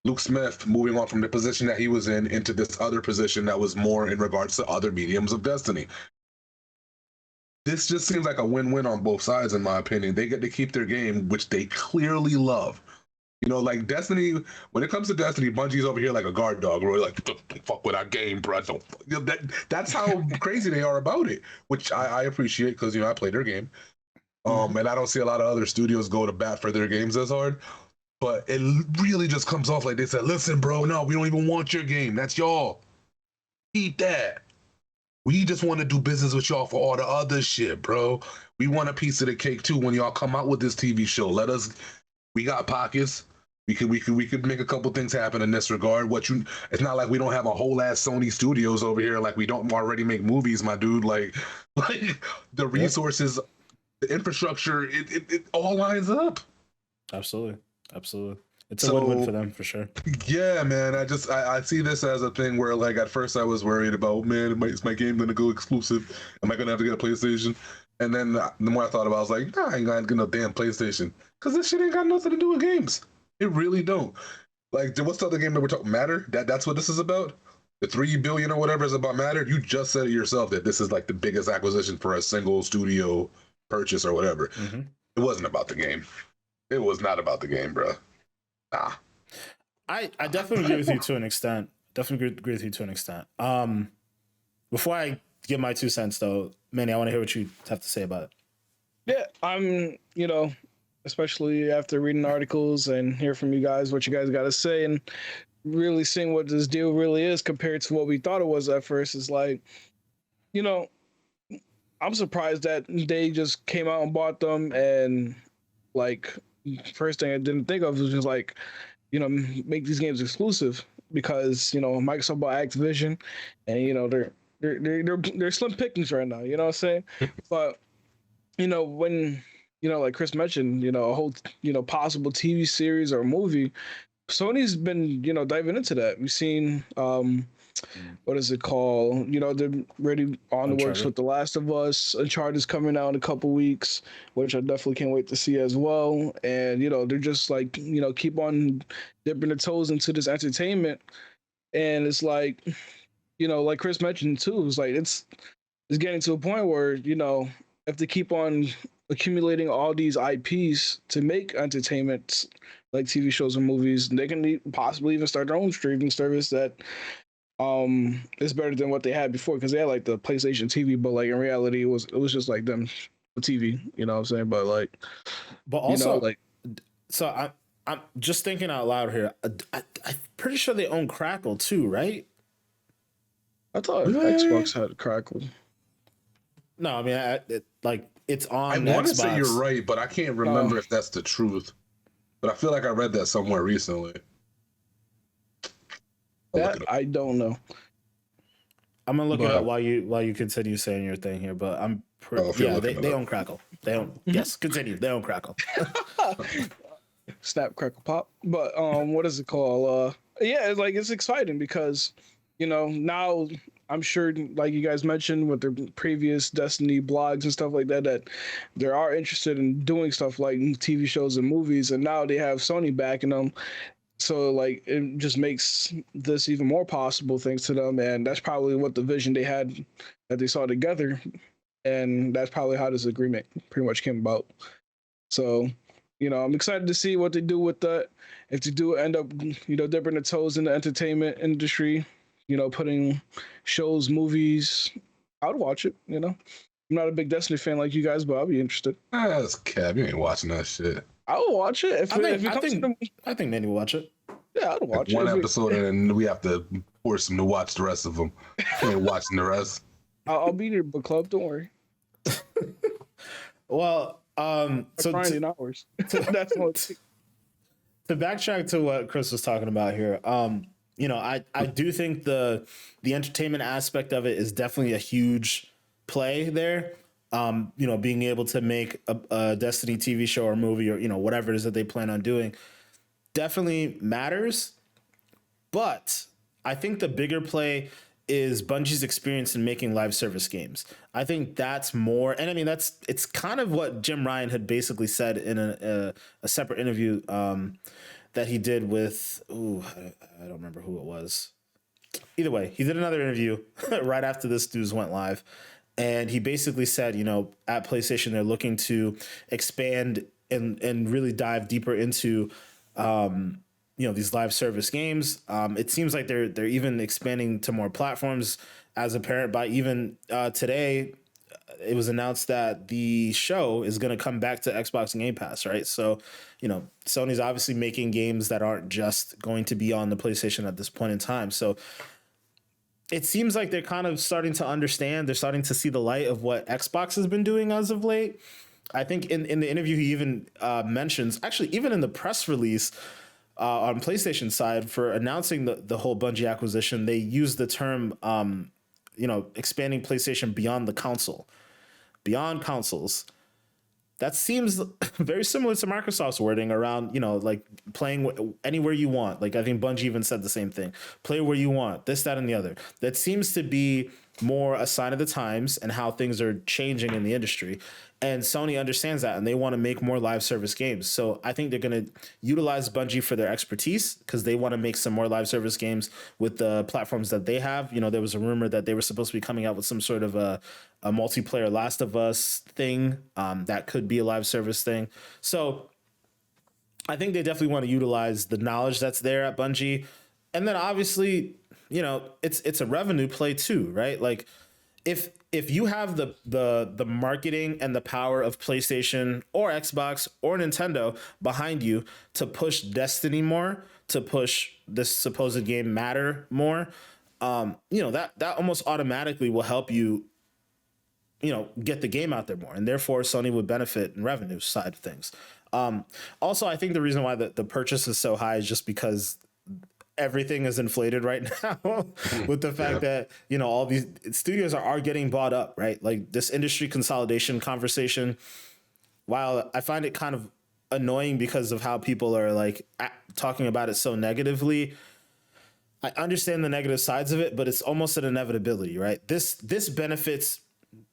Luke Smith moving on from the position that he was in into this other position that was more in regards to other mediums of Destiny. This just seems like a win-win on both sides, in my opinion. They get to keep their game, which they clearly love. Destiny, when it comes to Destiny, Bungie's over here like a guard dog. We're like, don't fuck with our game, bro. That's how crazy they are about it, which I appreciate because, I play their game. And I don't see a lot of other studios go to bat for their games as hard. But it really just comes off like they said, listen, bro, no, we don't even want your game. That's y'all. Keep that. We just want to do business with y'all for all the other shit, bro. We want a piece of the cake too when y'all come out with this TV show. We got pockets. We could make a couple things happen in this regard. It's not like we don't have a whole ass Sony Studios over here. Like we don't already make movies, my dude. Like the resources, the infrastructure, it all lines up. Absolutely. It's a win-win for them for sure. Yeah, man. I see this as a thing where like at first I was worried about, man, is my game gonna go exclusive? Am I gonna have to get a PlayStation? And then the more I thought about it, I was like, nah, I ain't gonna get no damn PlayStation. Cause this shit ain't got nothing to do with games. It really don't. Like, what's the other game that we're talking? Matter? That's what this is about? The 3 billion or whatever is about Matter? You just said it yourself that this is like the biggest acquisition for a single studio purchase or whatever. Mm-hmm. It wasn't about the game. It was not about the game, bro. Nah. I definitely agree with you to an extent. Before I give my 2 cents though, Manny, I want to hear what you have to say about it. Yeah, I'm, especially after reading articles and hear from you guys what you guys got to say and really seeing what this deal really is compared to what we thought it was at first. Is like, I'm surprised that they just came out and bought them, and like first thing I didn't think of was just like, make these games exclusive, because Microsoft bought Activision, and they're slim pickings right now. You know what I'm saying? But when like Chris mentioned, a whole possible TV series or movie, Sony's been diving into that. We've seen what is it called? They're ready on the works with The Last of Us. Uncharted is coming out in a couple weeks, which I definitely can't wait to see as well. And they're just like keep on dipping their toes into this entertainment, and it's like like Chris mentioned too, it's like it's getting to a point where if they keep on accumulating all these IPs to make entertainment like TV shows and movies, they can possibly even start their own streaming service that is better than what they had before, because they had like the PlayStation TV, but like in reality it was just like them TV, you know what I'm saying? But also so I'm just thinking out loud here. I'm pretty sure they own Crackle too, right? I thought Xbox had Crackle. No, I mean, it's on. I want to say you're right, but I can't remember if that's the truth. But I feel like I read that somewhere recently. I don't know. I'm gonna look it up while you continue saying your thing here. But I'm they own Crackle. They own yes. Continue. They own Crackle. Snap, crackle, pop. But what is it called? Yeah, it's exciting because now I'm sure, like you guys mentioned with their previous Destiny blogs and stuff like that, that they are interested in doing stuff like TV shows and movies, and now they have Sony backing them. So like it just makes this even more possible thanks to them, and that's probably what the vision they had that they saw together, and that's probably how this agreement pretty much came about. So I'm excited to see what they do with that. If they do end up dipping their toes in the entertainment industry, putting shows, movies, I'd watch it. I'm not a big Destiny fan like you guys, but I'll be interested. That's cap. You ain't watching that shit. I will watch it. I think Manny will watch it. Yeah, I'd watch it. One episode and we have to force him to watch the rest of them. He ain't watching the rest. I'll be in your book club. Don't worry. Well, so grinding hours. That's what. To backtrack to what Chris was talking about here, I do think the entertainment aspect of it is definitely a huge play there. Being able to make a Destiny TV show or movie or whatever it is that they plan on doing definitely matters. But I think the bigger play is Bungie's experience in making live service games. I think that's more, and I mean it's kind of what Jim Ryan had basically said in a separate interview that he did with I don't remember who it was. Either way, he did another interview right after this news went live, and he basically said, at PlayStation they're looking to expand and really dive deeper into these live service games. It seems like they're even expanding to more platforms, as apparent by even today. It was announced that the show is going to come back to Xbox Game Pass, right? So, Sony's obviously making games that aren't just going to be on the PlayStation at this point in time. So it seems like they're kind of starting to understand. They're starting to see the light of what Xbox has been doing as of late. I think in the interview he even mentions, actually even in the press release on PlayStation side for announcing the whole Bungie acquisition, they used the term expanding PlayStation beyond the console, beyond consoles. That seems very similar to Microsoft's wording around, like playing anywhere you want. Like I think Bungie even said the same thing. Play where you want, this, that, and the other. That seems to be more a sign of the times and how things are changing in the industry. And Sony understands that and they want to make more live service games. So I think they're going to utilize Bungie for their expertise because they want to make some more live service games with the platforms that they have. There was a rumor that they were supposed to be coming out with some sort of a multiplayer Last of Us thing that could be a live service thing. So I think they definitely want to utilize the knowledge that's there at Bungie. And then obviously, it's a revenue play too, right? Like if you have the marketing and the power of PlayStation or Xbox or Nintendo behind you to push Destiny more, to push this supposed game Matter more, that almost automatically will help you, get the game out there more. And therefore Sony would benefit in revenue side of things. Also, I think the reason why the purchase is so high is just because everything is inflated right now with the fact that, all these studios are getting bought up, right? Like this industry consolidation conversation, while I find it kind of annoying because of how people are like talking about it so negatively, I understand the negative sides of it, but it's almost an inevitability, right? This benefits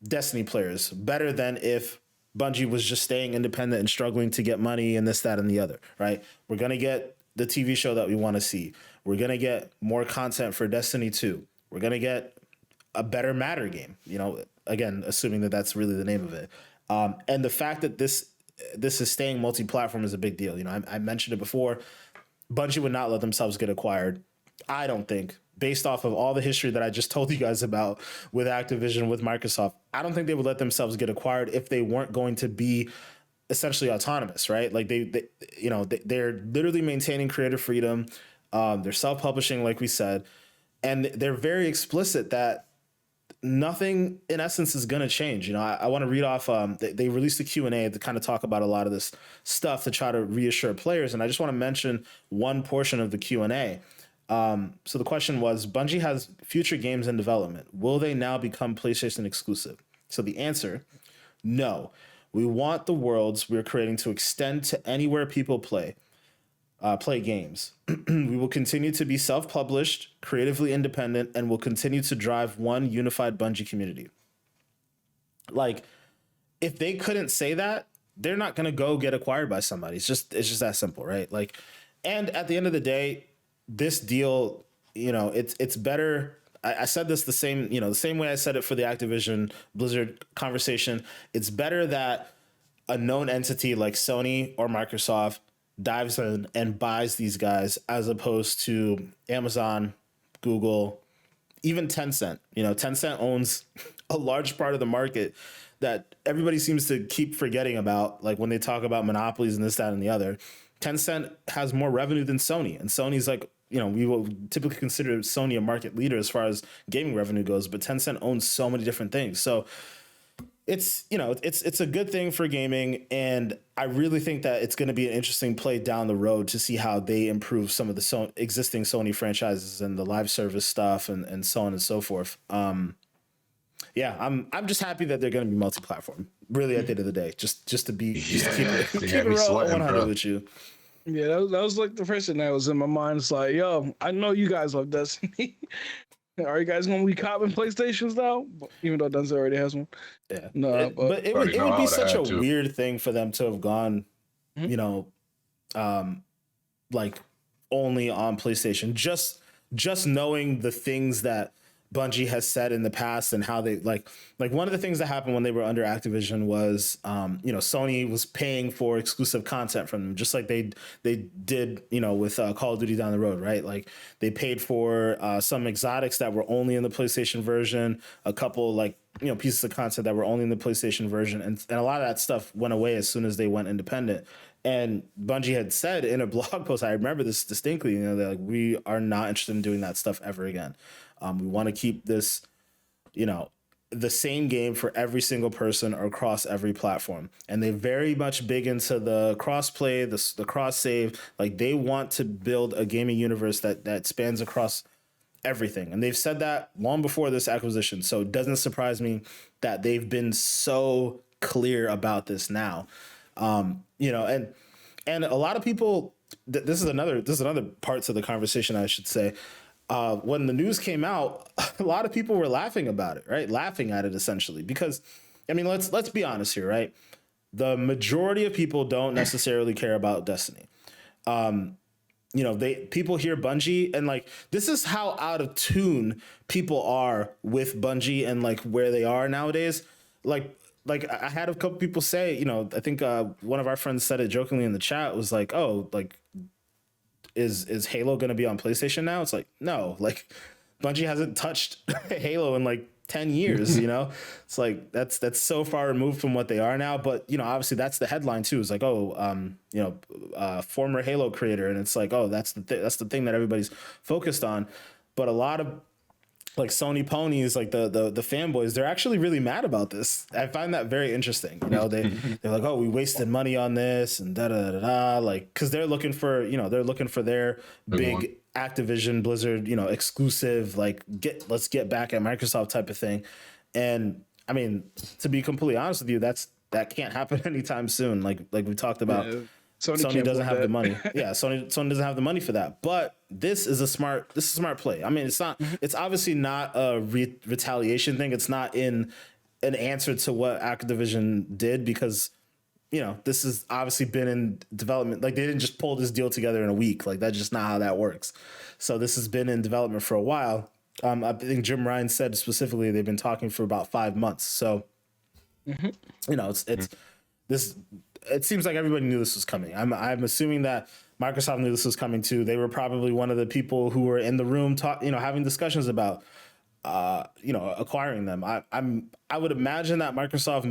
Destiny players better than if Bungie was just staying independent and struggling to get money and this, that, and the other, right? We're going to get the TV show that we want to see. We're going to get more content for Destiny 2. We're going to get a better Matter game, again, assuming that that's really the name of it. And the fact that this is staying multi-platform is a big deal. I mentioned it before. Bungie would not let themselves get acquired. I don't think, based off of all the history that I just told you guys about with Activision, with Microsoft, I don't think they would let themselves get acquired if they weren't going to be essentially autonomous, right? Like they're literally maintaining creative freedom. They're self-publishing, like we said, and they're very explicit that nothing in essence is going to change. I want to read off, they released a Q&A to kind of talk about a lot of this stuff to try to reassure players. And I just want to mention one portion of the Q&A. So the question was, Bungie has future games in development. Will they now become PlayStation exclusive? So the answer, no. We want the worlds we're creating to extend to anywhere people play games. We will continue to be self-published, creatively independent, and will continue to drive one unified Bungie community. Like, if they couldn't say that, they're not going to go get acquired by somebody. It's just that simple, right? Like, and at the end of the day, this deal, it's better. I said this the same way I said it for the Activision Blizzard conversation. It's better that a known entity like Sony or Microsoft dives in and buys these guys as opposed to Amazon, Google, even Tencent. Tencent owns a large part of the market that everybody seems to keep forgetting about. Like when they talk about monopolies and this, that, and the other, Tencent has more revenue than Sony, and Sony's like, we will typically consider Sony a market leader as far as gaming revenue goes, but Tencent owns so many different things. So it's a good thing for gaming, and I really think that it's going to be an interesting play down the road to see how they improve some of the existing Sony franchises and the live service stuff and so on and so forth. I'm just happy that they're going to be multi-platform. Really, at the end of the day, just to keep it real 100 with you. Yeah, that was like the first thing that was in my mind. It's like, yo, I know you guys love Destiny. Are you guys going to be copping PlayStations now? Even though Destiny already has one. Yeah. No, but it would be such a weird thing for them to have gone, like only on PlayStation. Just knowing the things that Bungie has said in the past and how they like one of the things that happened when they were under Activision was, Sony was paying for exclusive content from them, just like they did, with Call of Duty down the road, right? Like they paid for some exotics that were only in the PlayStation version, a couple like pieces of content that were only in the PlayStation version, and a lot of that stuff went away as soon as they went independent. And Bungie had said in a blog post, I remember this distinctly, they're like, we are not interested in doing that stuff ever again. We want to keep this, the same game for every single person or across every platform. And they're very much big into the cross-play, the cross-save. Like, they want to build a gaming universe that spans across everything. And they've said that long before this acquisition. So it doesn't surprise me that they've been so clear about this now. And a lot of people, this is another part to the conversation, I should say. When the news came out, a lot of people were laughing about it, right? Laughing at it essentially, because let's be honest here, right? The majority of people don't necessarily care about Destiny. People hear Bungie and like, this is how out of tune people are with Bungie and like where they are nowadays. Like I had a couple people say, I think one of our friends said it jokingly in the chat, was like, oh, like, is Halo going to be on PlayStation now? It's like, no, like Bungie hasn't touched Halo in like 10 years, It's like, that's so far removed from what they are now. But, obviously that's the headline too. It's like, former Halo creator. And it's like, oh, that's the thing that everybody's focused on. But a lot of like Sony ponies, like the fanboys, they're actually really mad about this. I find that very interesting. They're like, oh, we wasted money on this and like, cause they're looking for their big Activision Blizzard, exclusive, like let's get back at Microsoft type of thing. And I mean, to be completely honest with you, that can't happen anytime soon. Like we talked about. Yeah. Sony doesn't have the money. Yeah, Sony doesn't have the money for that. But this is a smart play. I mean, it's not. It's obviously not a retaliation thing. It's not in an answer to what Activision did, because this has obviously been in development. Like, they didn't just pull this deal together in a week. Like, that's just not how that works. So this has been in development for a while. I think Jim Ryan said specifically they've been talking for about 5 months. So it's this. It seems like everybody knew this was coming. I'm assuming that Microsoft knew this was coming too. They were probably one of the people who were in the room, having discussions about, acquiring them. I would imagine that Microsoft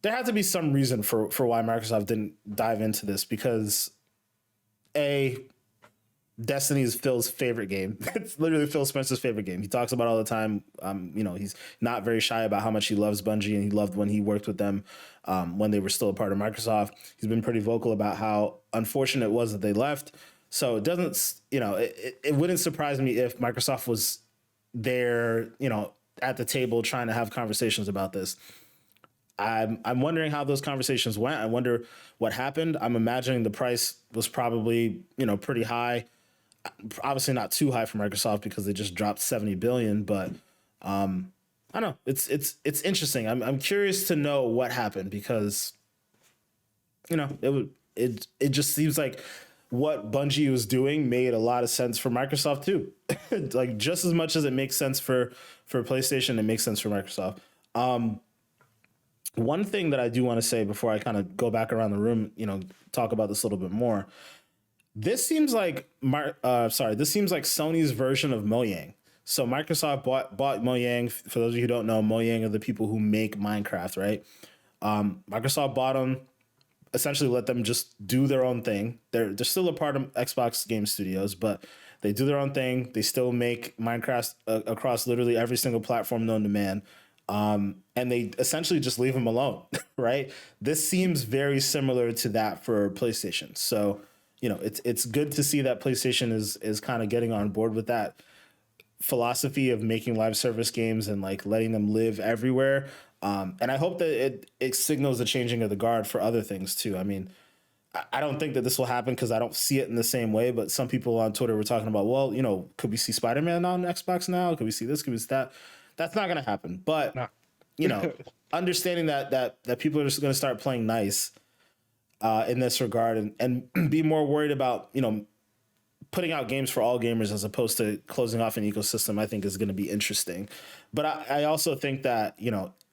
there had to be some reason for why Microsoft didn't dive into this, because Destiny is Phil's favorite game. It's literally Phil Spencer's favorite game. He talks about it all the time. He's not very shy about how much he loves Bungie, and he loved when he worked with them when they were still a part of Microsoft. He's been pretty vocal about how unfortunate it was that they left. So it doesn't, it wouldn't surprise me if Microsoft was there, at the table trying to have conversations about this. I'm wondering how those conversations went. I wonder what happened. I'm imagining the price was probably, pretty high. Obviously not too high for Microsoft because they just dropped $70 billion, but I don't know. It's interesting. I'm curious to know what happened, because it just seems like what Bungie was doing made a lot of sense for Microsoft too. Like, just as much as it makes sense for PlayStation, it makes sense for Microsoft. One thing that I do want to say before I kind of go back around the room, talk about this a little bit more. This seems like Sony's version of Mojang. So Microsoft bought Mojang. For those of you who don't know, Mojang are the people who make Minecraft, right? Microsoft bought them, essentially let them just do their own thing. They're still a part of Xbox Game Studios, but they do their own thing. They still make Minecraft across literally every single platform known to man. And they essentially just leave them alone, right? This seems very similar to that for PlayStation. So, it's good to see that PlayStation is kind of getting on board with that philosophy of making live service games and like letting them live everywhere. And I hope that it signals the changing of the guard for other things too. I mean, I don't think that this will happen because I don't see it in the same way, but some people on Twitter were talking about, well, could we see Spider-Man on Xbox now? Could we see this? Could we see that? That's not going to happen. But, understanding that people are just going to start playing nice in this regard and be more worried about, putting out games for all gamers as opposed to closing off an ecosystem, I think is going to be interesting. But I also think that,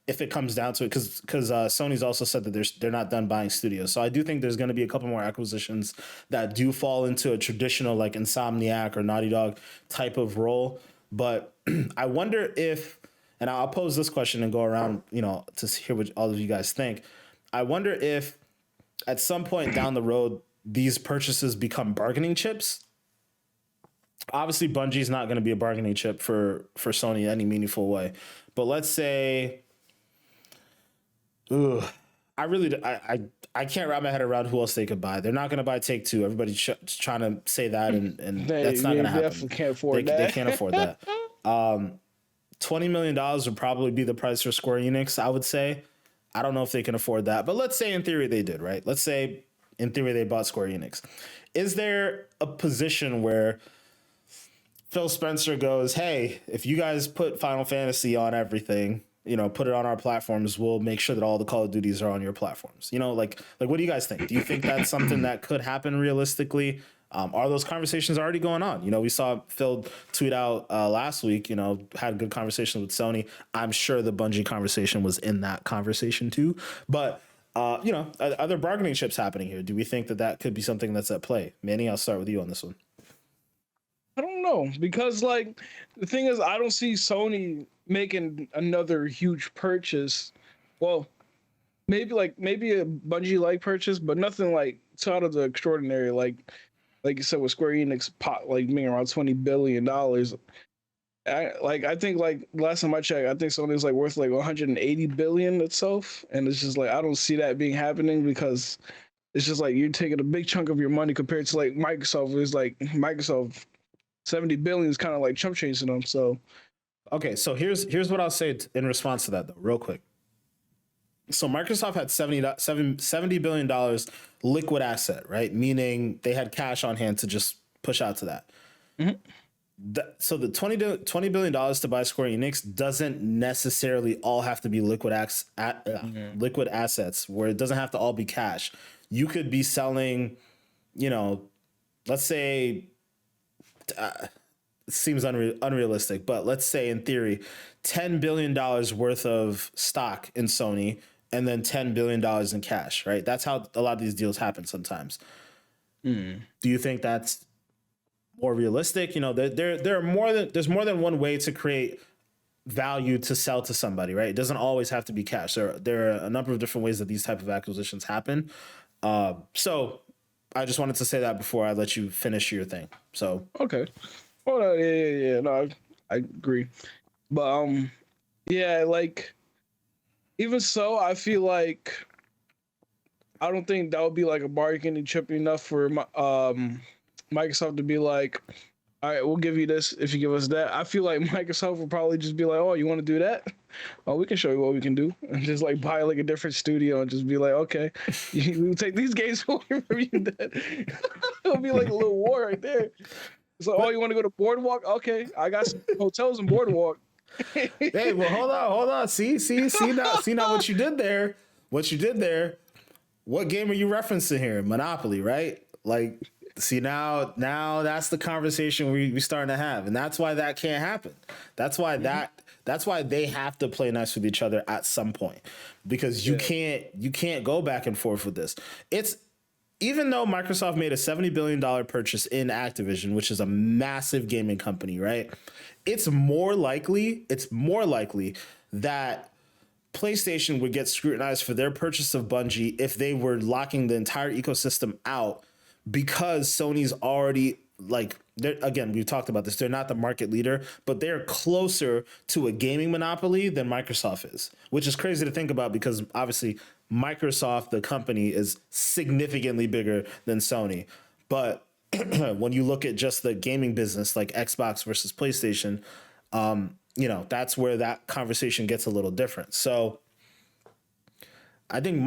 if it comes down to it, because Sony's also said that they're not done buying studios. So I do think there's going to be a couple more acquisitions that do fall into a traditional like Insomniac or Naughty Dog type of role. But I wonder if and I'll pose this question and go around, to hear what all of you guys think. I wonder if at some point down the road, these purchases become bargaining chips. Obviously, Bungie's not going to be a bargaining chip for Sony in any meaningful way. But let's say, I can't wrap my head around who else they could buy. They're not going to buy Take-Two. Everybody's trying to say that, and that's not going to happen. Definitely can't afford that. They can't afford that. $20 million would probably be the price for Square Enix, I would say. I don't know if they can afford that, but let's say in theory they did, right? Let's say in theory they bought Square Enix. Is there a position where Phil Spencer goes, hey, if you guys put Final Fantasy on everything, put it on our platforms, we'll make sure that all the Call of Duties are on your platforms. Like what do you guys think? Do you think that's something that could happen realistically? Are those conversations already going on? We saw Phil tweet out last week, had a good conversation with Sony. I'm sure the Bungie conversation was in that conversation too. But, are there bargaining chips happening here? Do we think that could be something that's at play? Manny, I'll start with you on this one. I don't know, because the thing is, I don't see Sony making another huge purchase. Well, maybe a Bungie purchase, but nothing so out of the extraordinary. Like you said, with Square Enix making around $20 billion. I think last time I checked, I think Sony's worth $180 billion itself, and it's just I don't see that being happening, because it's just you're taking a big chunk of your money compared to Microsoft. Is Microsoft $70 billion is kind of chump chasing them. So, okay, so here's what I'll say in response to that though, real quick. So Microsoft had $70 billion liquid asset, right? Meaning they had cash on hand to just push out to that. Mm-hmm. So the $20 billion to buy Square Enix doesn't necessarily all have to be liquid assets, where it doesn't have to all be cash. You could be selling, let's say, it seems unrealistic, but let's say in theory, $10 billion worth of stock in Sony, and then $10 billion in cash, right? That's how a lot of these deals happen sometimes. Do you think that's more realistic? There's more than one way to create value to sell to somebody, right? It doesn't always have to be cash. There are a number of different ways that these type of acquisitions happen. So I just wanted to say that before I let you finish your thing. So okay, well, yeah. No, I agree, but even so, I feel I don't think that would be a bargaining chip enough for Microsoft to be all right, we'll give you this if you give us that. I feel Microsoft will probably just be oh, you want to do that? Oh, we can show you what we can do, and just buy a different studio and just be okay, we'll take these games from you. It'll be a little war right there. So, oh, you want to go to Boardwalk? Okay, I got some hotels in Boardwalk. Hey, well, hold on. See now what you did there. What game are you referencing here? Monopoly, right? See now that's the conversation we starting to have, and that's why that can't happen. That's why that's why they have to play nice with each other at some point, because you can't go back and forth with this. It's even though Microsoft made a $70 billion purchase in Activision, which is a massive gaming company, right? It's more likely that PlayStation would get scrutinized for their purchase of Bungie if they were locking the entire ecosystem out, because Sony's already again, we've talked about this. They're not the market leader, but they're closer to a gaming monopoly than Microsoft is, which is crazy to think about, because obviously Microsoft, the company, is significantly bigger than Sony. But when you look at just the gaming business, like Xbox versus PlayStation, that's where that conversation gets a little different. So I think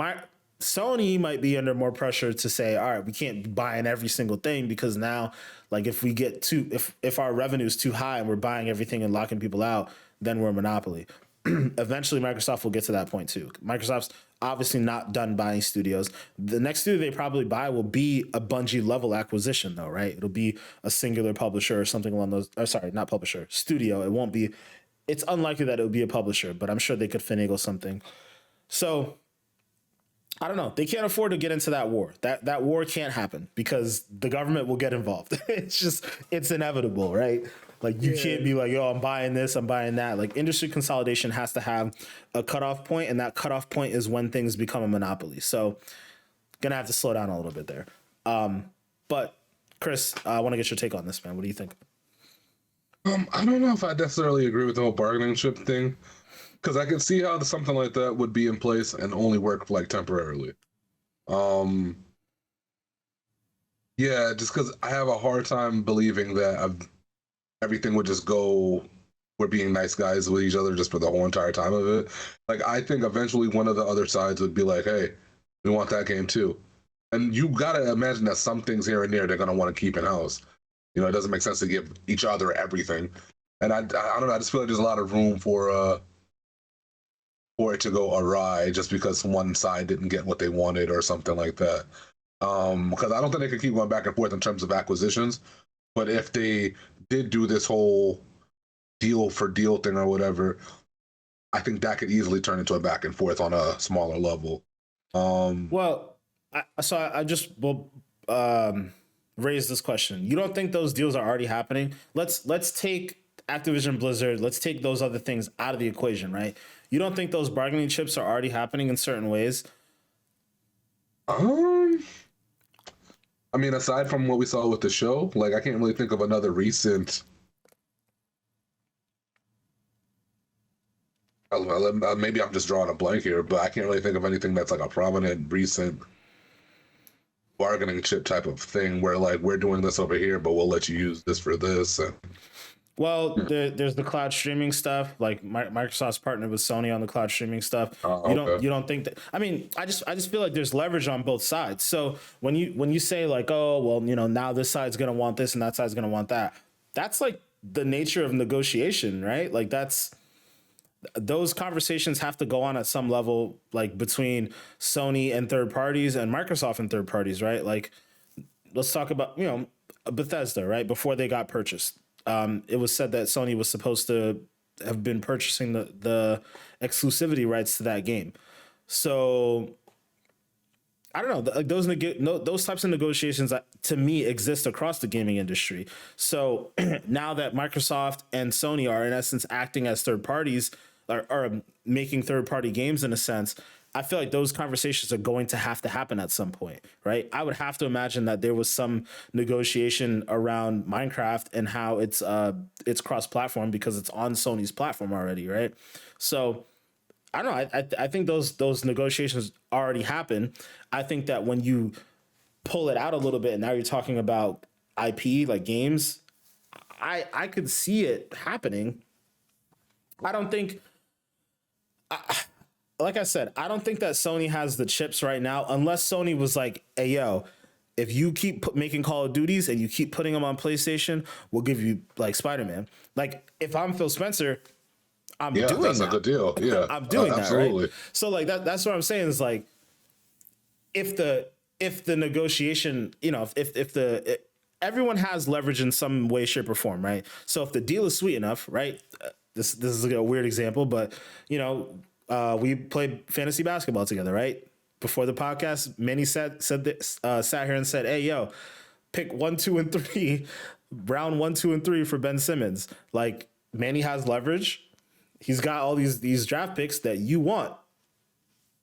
Sony might be under more pressure to say, all right, we can't be buying every single thing, because now, if we get if our revenue is too high and we're buying everything and locking people out, then we're a monopoly. Eventually, Microsoft will get to that point too. Microsoft's obviously not done buying studios. The next studio they probably buy will be a Bungie level acquisition, though, right? It'll be a singular publisher or something along those. Or sorry, not publisher, studio. It won't be. It's unlikely that it would be a publisher, but I'm sure they could finagle something. So I don't know. They can't afford to get into that war. That war can't happen, because the government will get involved. It's inevitable, right? Like you can't be like, yo, I'm buying this, I'm buying that. Like industry consolidation has to have a cutoff point, and that cutoff point is when things become a monopoly. So gonna have to slow down a little bit there. But Chris, I want to get your take on this, man. What do you think? I don't know if I necessarily agree with the whole bargaining chip thing, because I can see how something like that would be in place and only work like temporarily. Yeah, just because I have a hard time believing that everything would just go. We're being nice guys with each other just for the whole entire time of it. Like I think eventually one of the other sides would be like, "Hey, we want that game too," and you gotta imagine that some things here and there they're gonna want to keep in house. You know, it doesn't make sense to give each other everything. And I don't know. I just feel like there's a lot of room for it to go awry just because one side didn't get what they wanted or something like that. Because I don't think they could keep going back and forth in terms of acquisitions. But if they did do this whole deal for deal thing or whatever, I think that could easily turn into a back and forth on a smaller level. Well, I just will raise this question. You don't think those deals are already happening? Let's take Activision Blizzard. Let's take those other things out of the equation, right? You don't think those bargaining chips are already happening in certain ways? I mean, aside from what we saw with the show, like I can't really think of another recent. Maybe I'm just drawing a blank here, but I can't really think of anything that's like a prominent recent bargaining chip type of thing where like we're doing this over here, but we'll let you use this for this. Well, there's the cloud streaming stuff. Like Microsoft's partnered with Sony on the cloud streaming stuff. You don't think that? I mean, I just feel like there's leverage on both sides. So when you say like, oh well, you know, now this side's gonna want this and that side's gonna want that. That's like the nature of negotiation, right? Like those conversations have to go on at some level, like between Sony and third parties and Microsoft and third parties, right? Like let's talk about, you know, Bethesda, right? Before they got purchased. It was said that Sony was supposed to have been purchasing the exclusivity rights to that game. So I don't know, like those types of negotiations to me exist across the gaming industry. So now that Microsoft and Sony are in essence acting as third parties or making third party games in a sense, I feel like those conversations are going to have to happen at some point, right? I would have to imagine that there was some negotiation around Minecraft and how it's cross-platform because it's on Sony's platform already, right? So I don't know. I think those negotiations already happen. I think that when you pull it out a little bit and now you're talking about IP like games, I could see it happening. I don't think. Like I said, I don't think that Sony has the chips right now, unless Sony was like, hey, yo, if you keep making Call of Duties and you keep putting them on PlayStation, we'll give you like Spider-Man. Like if I'm Phil Spencer, I'm doing that's that. a good deal. Yeah, I'm doing that, absolutely. right? So like that's what I'm saying is like, if the negotiation, you know, if everyone has leverage in some way, shape, or form, right? So if the deal is sweet enough, right? This is a weird example, but you know. We played fantasy basketball together, right? Before the podcast, Manny sat here and said, "Hey, yo, pick 1, 2, and 3, round 1, 2, and 3 for Ben Simmons." Like Manny has leverage. He's got all these draft picks that you want.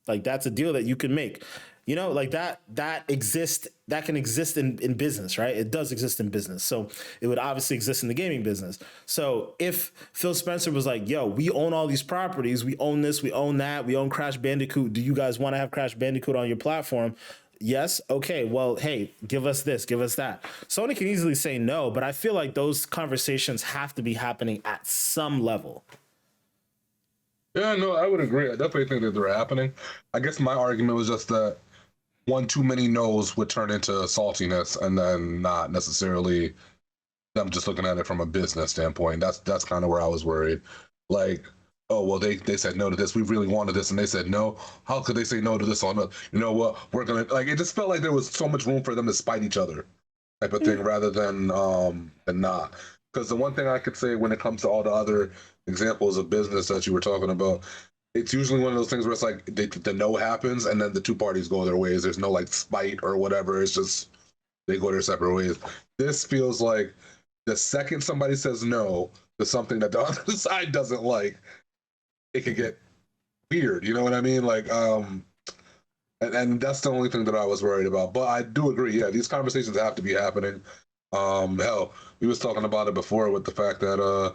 Like that's a deal that you can make. You know, like that exists. That can exist in business, right? It does exist in business. So it would obviously exist in the gaming business. So if Phil Spencer was like, yo, we own all these properties, we own this, we own that, we own Crash Bandicoot. Do you guys want to have Crash Bandicoot on your platform? Yes. Okay. Well, hey, give us this, give us that. Sony can easily say no, but I feel like those conversations have to be happening at some level. Yeah, no, I would agree. I definitely think that they're happening. I guess my argument was just that one too many no's would turn into saltiness, and then not necessarily them just looking at it from a business standpoint. That's kind of where I was worried. Like, oh well, they said no to this. We really wanted this, and they said no. How could they say no to this on us? You know what? We're gonna like. It just felt like there was so much room for them to spite each other, type of thing, rather than not. Because the one thing I could say when it comes to all the other examples of business that you were talking about, it's usually one of those things where it's like the no happens and then the two parties go their ways. There's no like spite or whatever. It's just they go their separate ways. This feels like the second somebody says no to something that the other side doesn't like, it could get weird. You know what I mean? Like, and that's the only thing that I was worried about. But I do agree. Yeah, these conversations have to be happening. Hell, we was talking about it before with the fact that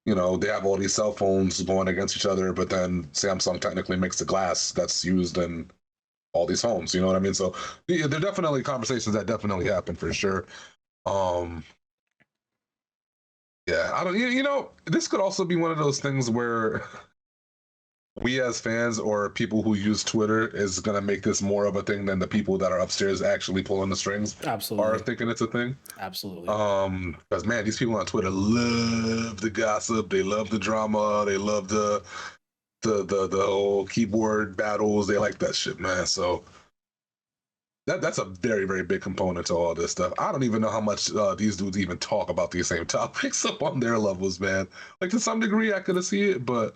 they have all these cell phones going against each other, but then Samsung technically makes the glass that's used in all these phones. You know what I mean? So yeah, there are definitely conversations that definitely happen for sure. Yeah, I don't. This could also be one of those things where we as fans or people who use Twitter is gonna make this more of a thing than the people that are upstairs actually pulling the strings Absolutely. are thinking it's a thing. Absolutely. Because man, these people on Twitter love the gossip, they love the drama, they love the whole keyboard battles, they like that shit, man. So that's a very, very big component to all this stuff. I don't even know how much these dudes even talk about these same topics up on their levels, man. Like to some degree, I could see it, but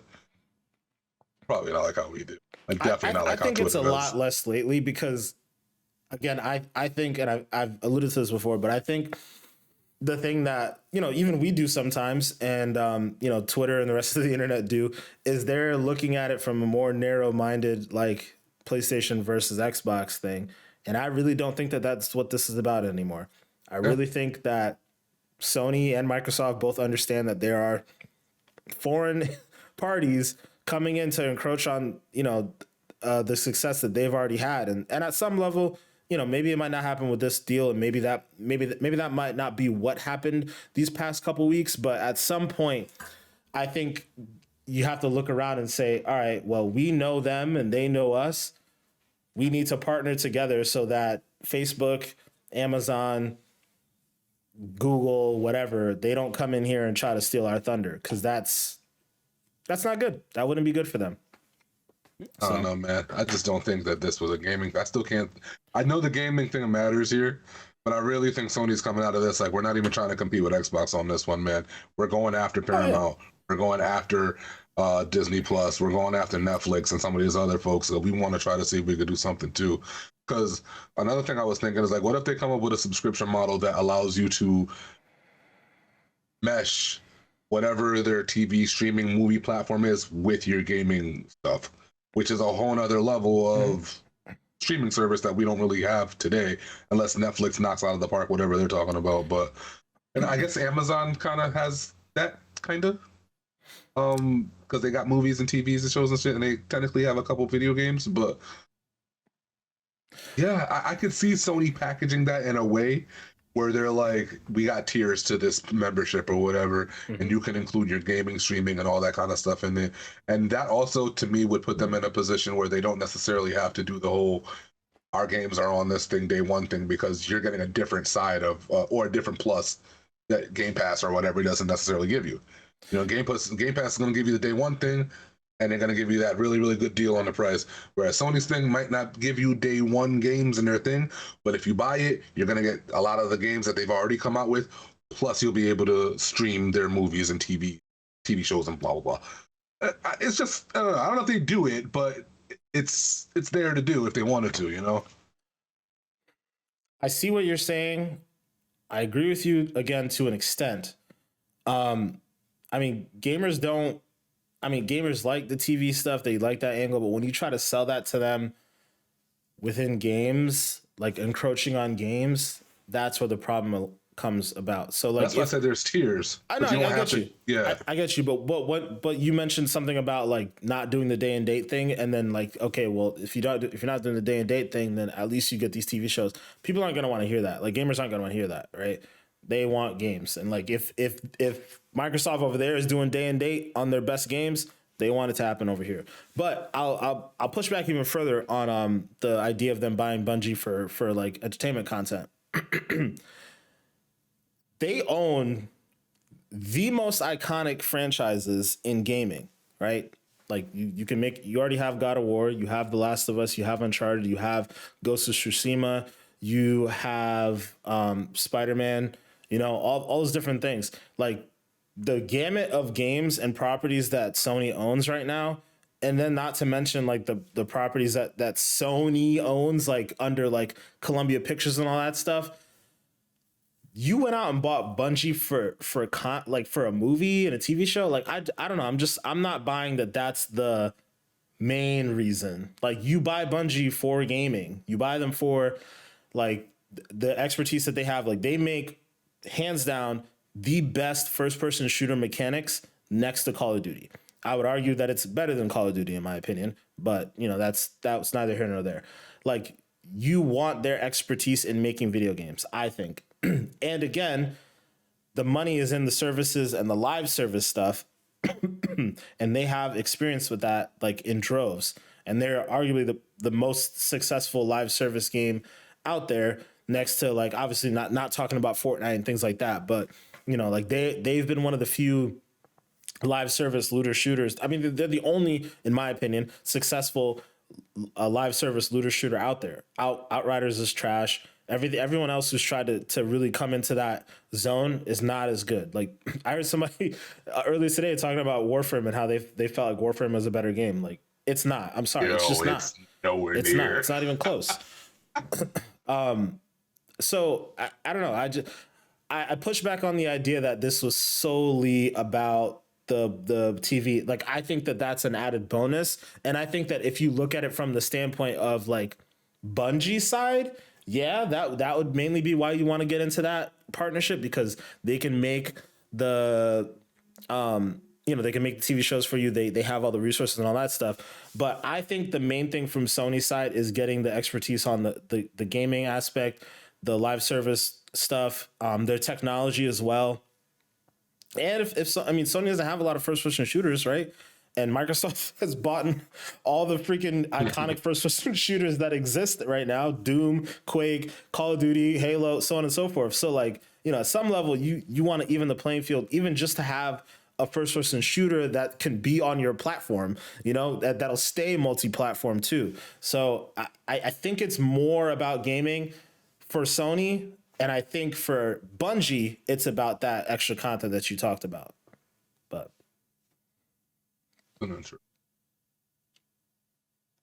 probably not like how we do. Like definitely not like how Twitter does. I think it's a lot less lately because, again, I think, and I've alluded to this before, but I think the thing that even we do sometimes, and Twitter and the rest of the internet do, is they're looking at it from a more narrow-minded, like PlayStation versus Xbox thing. And I really don't think that that's what this is about anymore. I really think that Sony and Microsoft both understand that there are foreign parties coming in to encroach on, the success that they've already had. And at some level, maybe it might not happen with this deal, and maybe that might not be what happened these past couple weeks. But at some point, I think you have to look around and say, all right, well, we know them and they know us. We need to partner together so that Facebook, Amazon, Google, whatever, they don't come in here and try to steal our thunder, because that's not good. That wouldn't be good for them. I don't know, man. I just don't think that this was a gaming. I still can't. I know the gaming thing matters here, but I really think Sony's coming out of this like we're not even trying to compete with Xbox on this one, man. We're going after Paramount. We're going after Disney Plus. We're going after Netflix and some of these other folks. So we want to try to see if we could do something too. Because another thing I was thinking is like, what if they come up with a subscription model that allows you to mesh whatever their TV streaming movie platform is with your gaming stuff, which is a whole nother level of streaming service that we don't really have today, unless Netflix knocks out of the park whatever they're talking about. But and I guess Amazon kind of has that kind of, because they got movies and TVs and shows and shit, and they technically have a couple video games. But yeah, I could see Sony packaging that in a way where they're like, we got tiers to this membership or whatever, and you can include your gaming, streaming, and all that kind of stuff in it. And that also, to me, would put them in a position where they don't necessarily have to do the whole, our games are on this thing, day one thing, because you're getting a different side of, or a different plus that Game Pass or whatever doesn't necessarily give you. Game Pass is going to give you the day one thing, and they're going to give you that really, really good deal on the price. Whereas Sony's thing might not give you day one games in their thing, but if you buy it, you're going to get a lot of the games that they've already come out with, plus you'll be able to stream their movies and TV shows and blah, blah, blah. It's just, I don't know if they do it, but it's there to do if they wanted to, I see what you're saying. I agree with you, again, to an extent. Gamers like the TV stuff. They like that angle. But when you try to sell that to them within games, like encroaching on games, that's where the problem comes about. So like, that's why I said there's tiers. I know, I get you. Yeah, I get you. But you mentioned something about like not doing the day and date thing, and then like, okay, well, if you're not doing the day and date thing, then at least you get these TV shows. People aren't gonna want to hear that. Like gamers aren't gonna want to hear that, right? They want games, and like if Microsoft over there is doing day and date on their best games, they want it to happen over here. But I'll push back even further on the idea of them buying Bungie for like entertainment content. They own the most iconic franchises in gaming, right? Like you already have God of War, you have The Last of Us, you have Uncharted, you have Ghost of Tsushima, you have Spider-Man, all those different things. Like the gamut of games and properties that Sony owns right now, and then not to mention like the properties that Sony owns, like under like Columbia Pictures and all that stuff. you went out and bought Bungie for a movie and a TV show. Like I don't know. I'm not buying that. That's the main reason. Like you buy Bungie for gaming. You buy them for like the expertise that they have. Like they make hands down the best first person shooter mechanics next to Call of Duty. I would argue that it's better than Call of Duty in my opinion, but you know, that's neither here nor there. Like you want their expertise in making video games, I think. And again, the money is in the services and the live service stuff. And they have experience with that like in droves. And they're arguably the most successful live service game out there, next to like obviously not talking about Fortnite and things like that, but you know, like they've been one of the few live service looter shooters. I mean, they're the only, in my opinion, successful live service looter shooter out there. Outriders is trash. Everyone else who's tried to really come into that zone is not as good. Like I heard somebody earlier today talking about Warframe and how they felt like Warframe was a better game. Like it's not. I'm sorry, it's just not. Nowhere it's near. not. It's not even close. So I don't know. I push back on the idea that this was solely about the TV. Like I think that that's an added bonus, and I think that if you look at it from the standpoint of like Bungie's side, yeah, that would mainly be why you want to get into that partnership, because they can make the they can make the TV shows for you. They have all the resources and all that stuff. But I think the main thing from Sony's side is getting the expertise on the gaming aspect, the live service stuff, their technology as well. And Sony doesn't have a lot of first person shooters, right? And Microsoft has bought all the freaking iconic first person shooters that exist right now: Doom, Quake, Call of Duty, Halo, so on and so forth. So like, you know, at some level you want to even the playing field, even just to have a first person shooter that can be on your platform, you know, that'll stay multi-platform too. So I think it's more about gaming for Sony. And I think for Bungie, it's about that extra content that you talked about. But I don't know.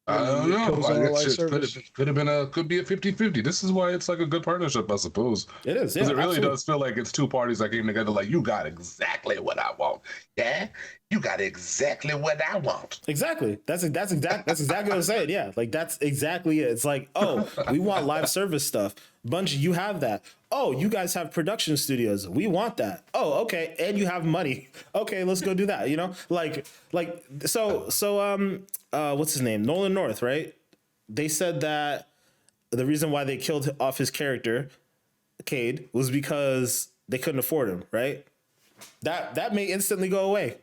I guess it could be a 50-50. This is why it's like a good partnership, I suppose. It is, yeah. Because it really does feel like it's two parties that came together like, you got exactly what I want. Yeah? You got exactly what I want. Exactly. That's exactly what I'm saying. Yeah. Like that's exactly it. It's like, oh, we want live service stuff. Bungie, you have that. Oh, you guys have production studios. We want that. Oh, okay. And you have money. Okay, let's go do that. You know, so what's his name? Nolan North, right? They said that the reason why they killed off his character, Cade, was because they couldn't afford him, right? That may instantly go away.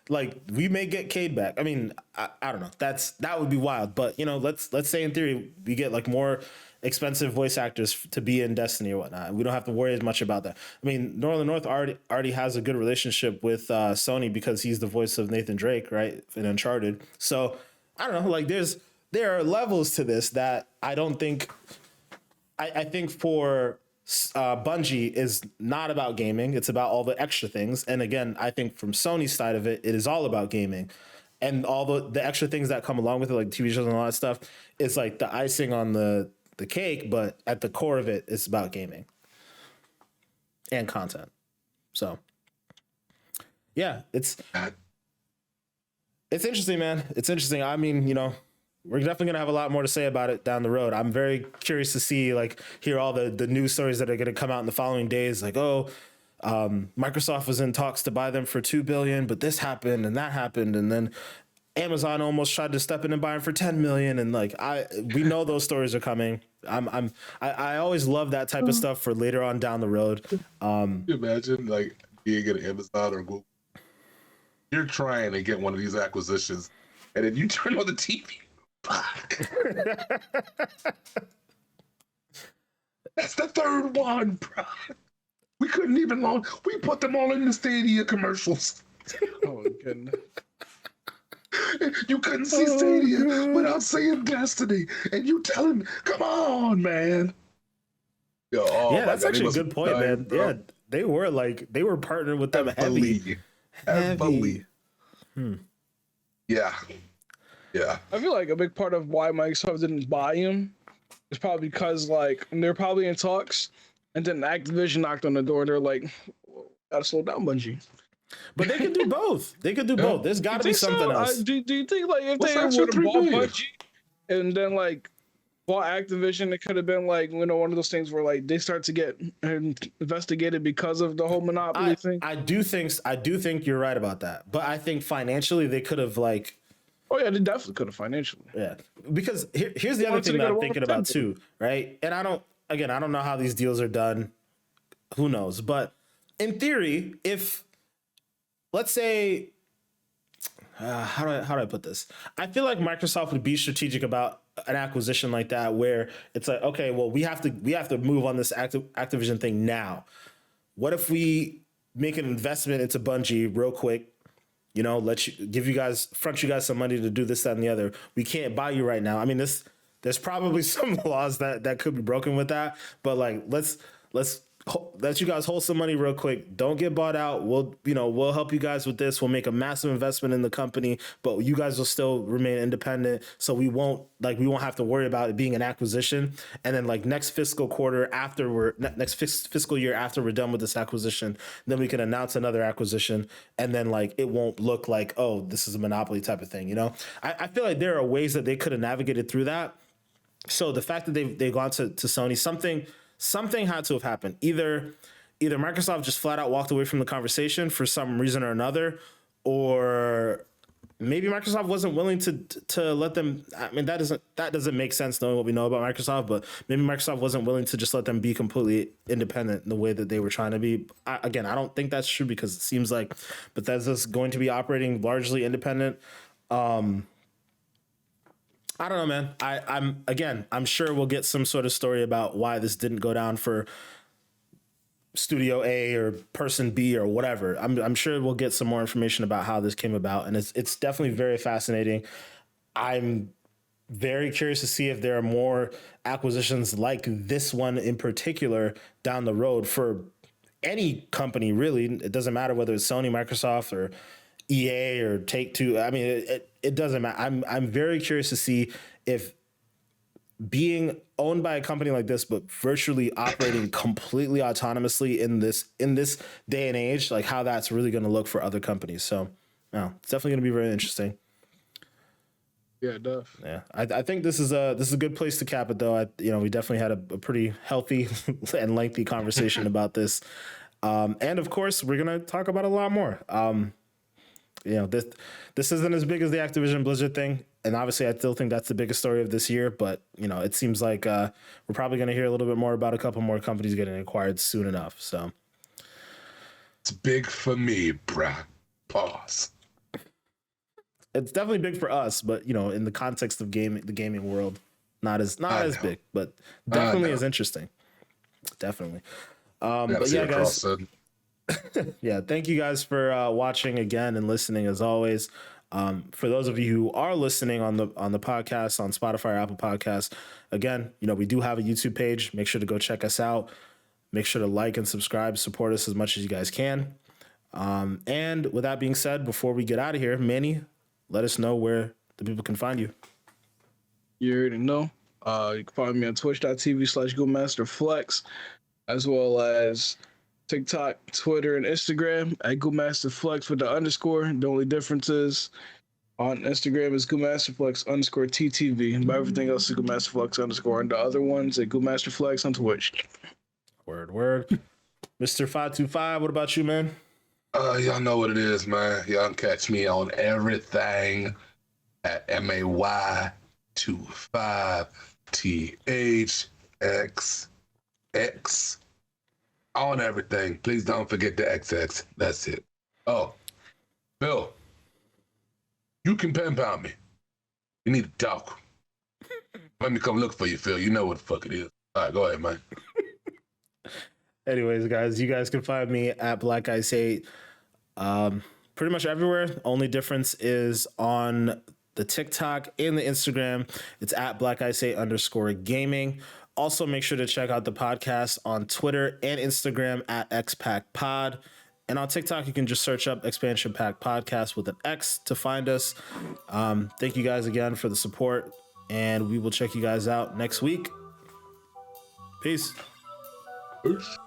Like we may get Cade back. I mean, I don't know. That would be wild. But you know, let's say in theory we get like more expensive voice actors to be in Destiny or whatnot. We don't have to worry as much about that. I mean, Nolan North already has a good relationship with Sony because he's the voice of Nathan Drake, right, in Uncharted. So I don't know. Like there are levels to this that I don't think. I think for Bungie is not about gaming. It's about all the extra things. And again, I think from Sony's side of it, it is all about gaming. And all the extra things that come along with it, like TV shows and all that stuff, is like the icing on the cake. But at the core of it, it's about gaming and content. So, yeah, it's interesting, man. It's interesting. I mean, you know, we're definitely going to have a lot more to say about it down the road. I'm very curious to hear all the news stories that are going to come out in the following days. Like, Microsoft was in talks to buy them for $2 billion, but this happened and that happened. And then Amazon almost tried to step in and buy them for $10 million. And we know those stories are coming. I always love that type of stuff for later on down the road. Can you imagine like being at Amazon or Google? You're trying to get one of these acquisitions and then you turn on the TV. That's the third one, bro. We couldn't even launch. We put them all in the Stadia commercials. Oh my goodness. You couldn't see Stadia without saying Destiny, and you tell him, "Come on, man." Yo, that's actually a good point, man. Bro. Yeah, they were partnered with them heavily. Yeah. I feel like a big part of why Microsoft didn't buy him is probably because like they're probably in talks And then Activision knocked on the door. They're like, gotta slow down, Bungie. But they could do both. They could do both. There's got to be something else. Do you think like if What's they extra would have bought 3 billion? Bungie and then like bought Activision, it could have been like one of those things where like they start to get investigated because of the whole monopoly thing. I do think you're right about that. But I think financially they could have like. Oh yeah, they definitely could have financially. Yeah, because here's the other thing that I'm thinking about too, right? And I don't know how these deals are done. Who knows? But in theory, if let's say, how do I put this? I feel like Microsoft would be strategic about an acquisition like that, where it's like, okay, well, we have to move on this Activision thing now. What if we make an investment into Bungie real quick? You know, front you guys some money to do this, that, and the other. We can't buy you right now. I mean, there's probably some laws that could be broken with that, but like, let's let you guys hold some money real quick. Don't get bought out. We'll help you guys with this. We'll make a massive investment in the company, but you guys will still remain independent. So we won't have to worry about it being an acquisition. And then like next fiscal year after we're done with this acquisition, then we can announce another acquisition. And then like, it won't look like, oh, this is a monopoly type of thing. You know, I feel like there are ways that they could have navigated through that. So the fact that they've gone to Sony, something had to have happened. Either Microsoft just flat out walked away from the conversation for some reason or another, or maybe Microsoft wasn't willing to let them. I mean, that doesn't make sense knowing what we know about Microsoft, but maybe Microsoft wasn't willing to just let them be completely independent in the way that they were trying to be. I don't think that's true, because it seems like Bethesda's going to be operating largely independent. I don't know, man. I'm sure we'll get some sort of story about why this didn't go down for Studio A or Person B or whatever. I'm sure we'll get some more information about how this came about, and it's definitely very fascinating. I'm very curious to see if there are more acquisitions like this one in particular down the road for any company, really. It doesn't matter whether it's Sony, Microsoft, or EA or Take-Two. I mean, it doesn't matter. I'm very curious to see if being owned by a company like this, but virtually operating completely autonomously in this day and age, like how that's really going to look for other companies. So, no, it's definitely going to be very interesting. Yeah, it does. Yeah, I think this is a good place to cap it, though. We definitely had a pretty healthy and lengthy conversation about this, and of course, we're gonna talk about a lot more. This isn't as big as the Activision Blizzard thing, and obviously I still think that's the biggest story of this year, but it seems like we're probably going to hear a little bit more about a couple more companies getting acquired soon enough. So it's big for me, bruh. Pause. It's definitely big for us, but in the context of the gaming world, not as big, but definitely as interesting. Definitely. But yeah, guys. Yeah, thank you guys for watching again and listening as always. For those of you who are listening on the podcast on Spotify or Apple Podcasts, again, we do have a YouTube page. Make sure to go check us out. Make sure to like and subscribe, support us as much as you guys can. And with that being said, before we get out of here, Manny, let us know where the people can find you. You already know. You can find me on twitch.tv/GoMasterFlex, as well as TikTok, Twitter, and Instagram at GoMasterFlex with the underscore. The only difference is on Instagram is GoMasterFlex_TTV. But everything else is GoMasterFlex_. And the other ones at GoMasterFlex on Twitch. Word. Mr. 525, what about you, man? Y'all know what it is, man. Y'all can catch me on everything at MAY25THXX. On everything. Please don't forget the XX. That's it. Oh, Phil, you can pen pound me. You need to talk. Let me come look for you, Phil. You know what the fuck it is. All right, go ahead, man. Anyways, guys, you guys can find me at Black Ice 8 pretty much everywhere. Only difference is on the TikTok and the Instagram. It's at Black Ice 8_gaming. Also, make sure to check out the podcast on Twitter and Instagram at XPack Pod. And on TikTok, you can just search up Xpansion Pack Podcast with an X to find us. Thank you guys again for the support, and we will check you guys out next week. Peace. Peace.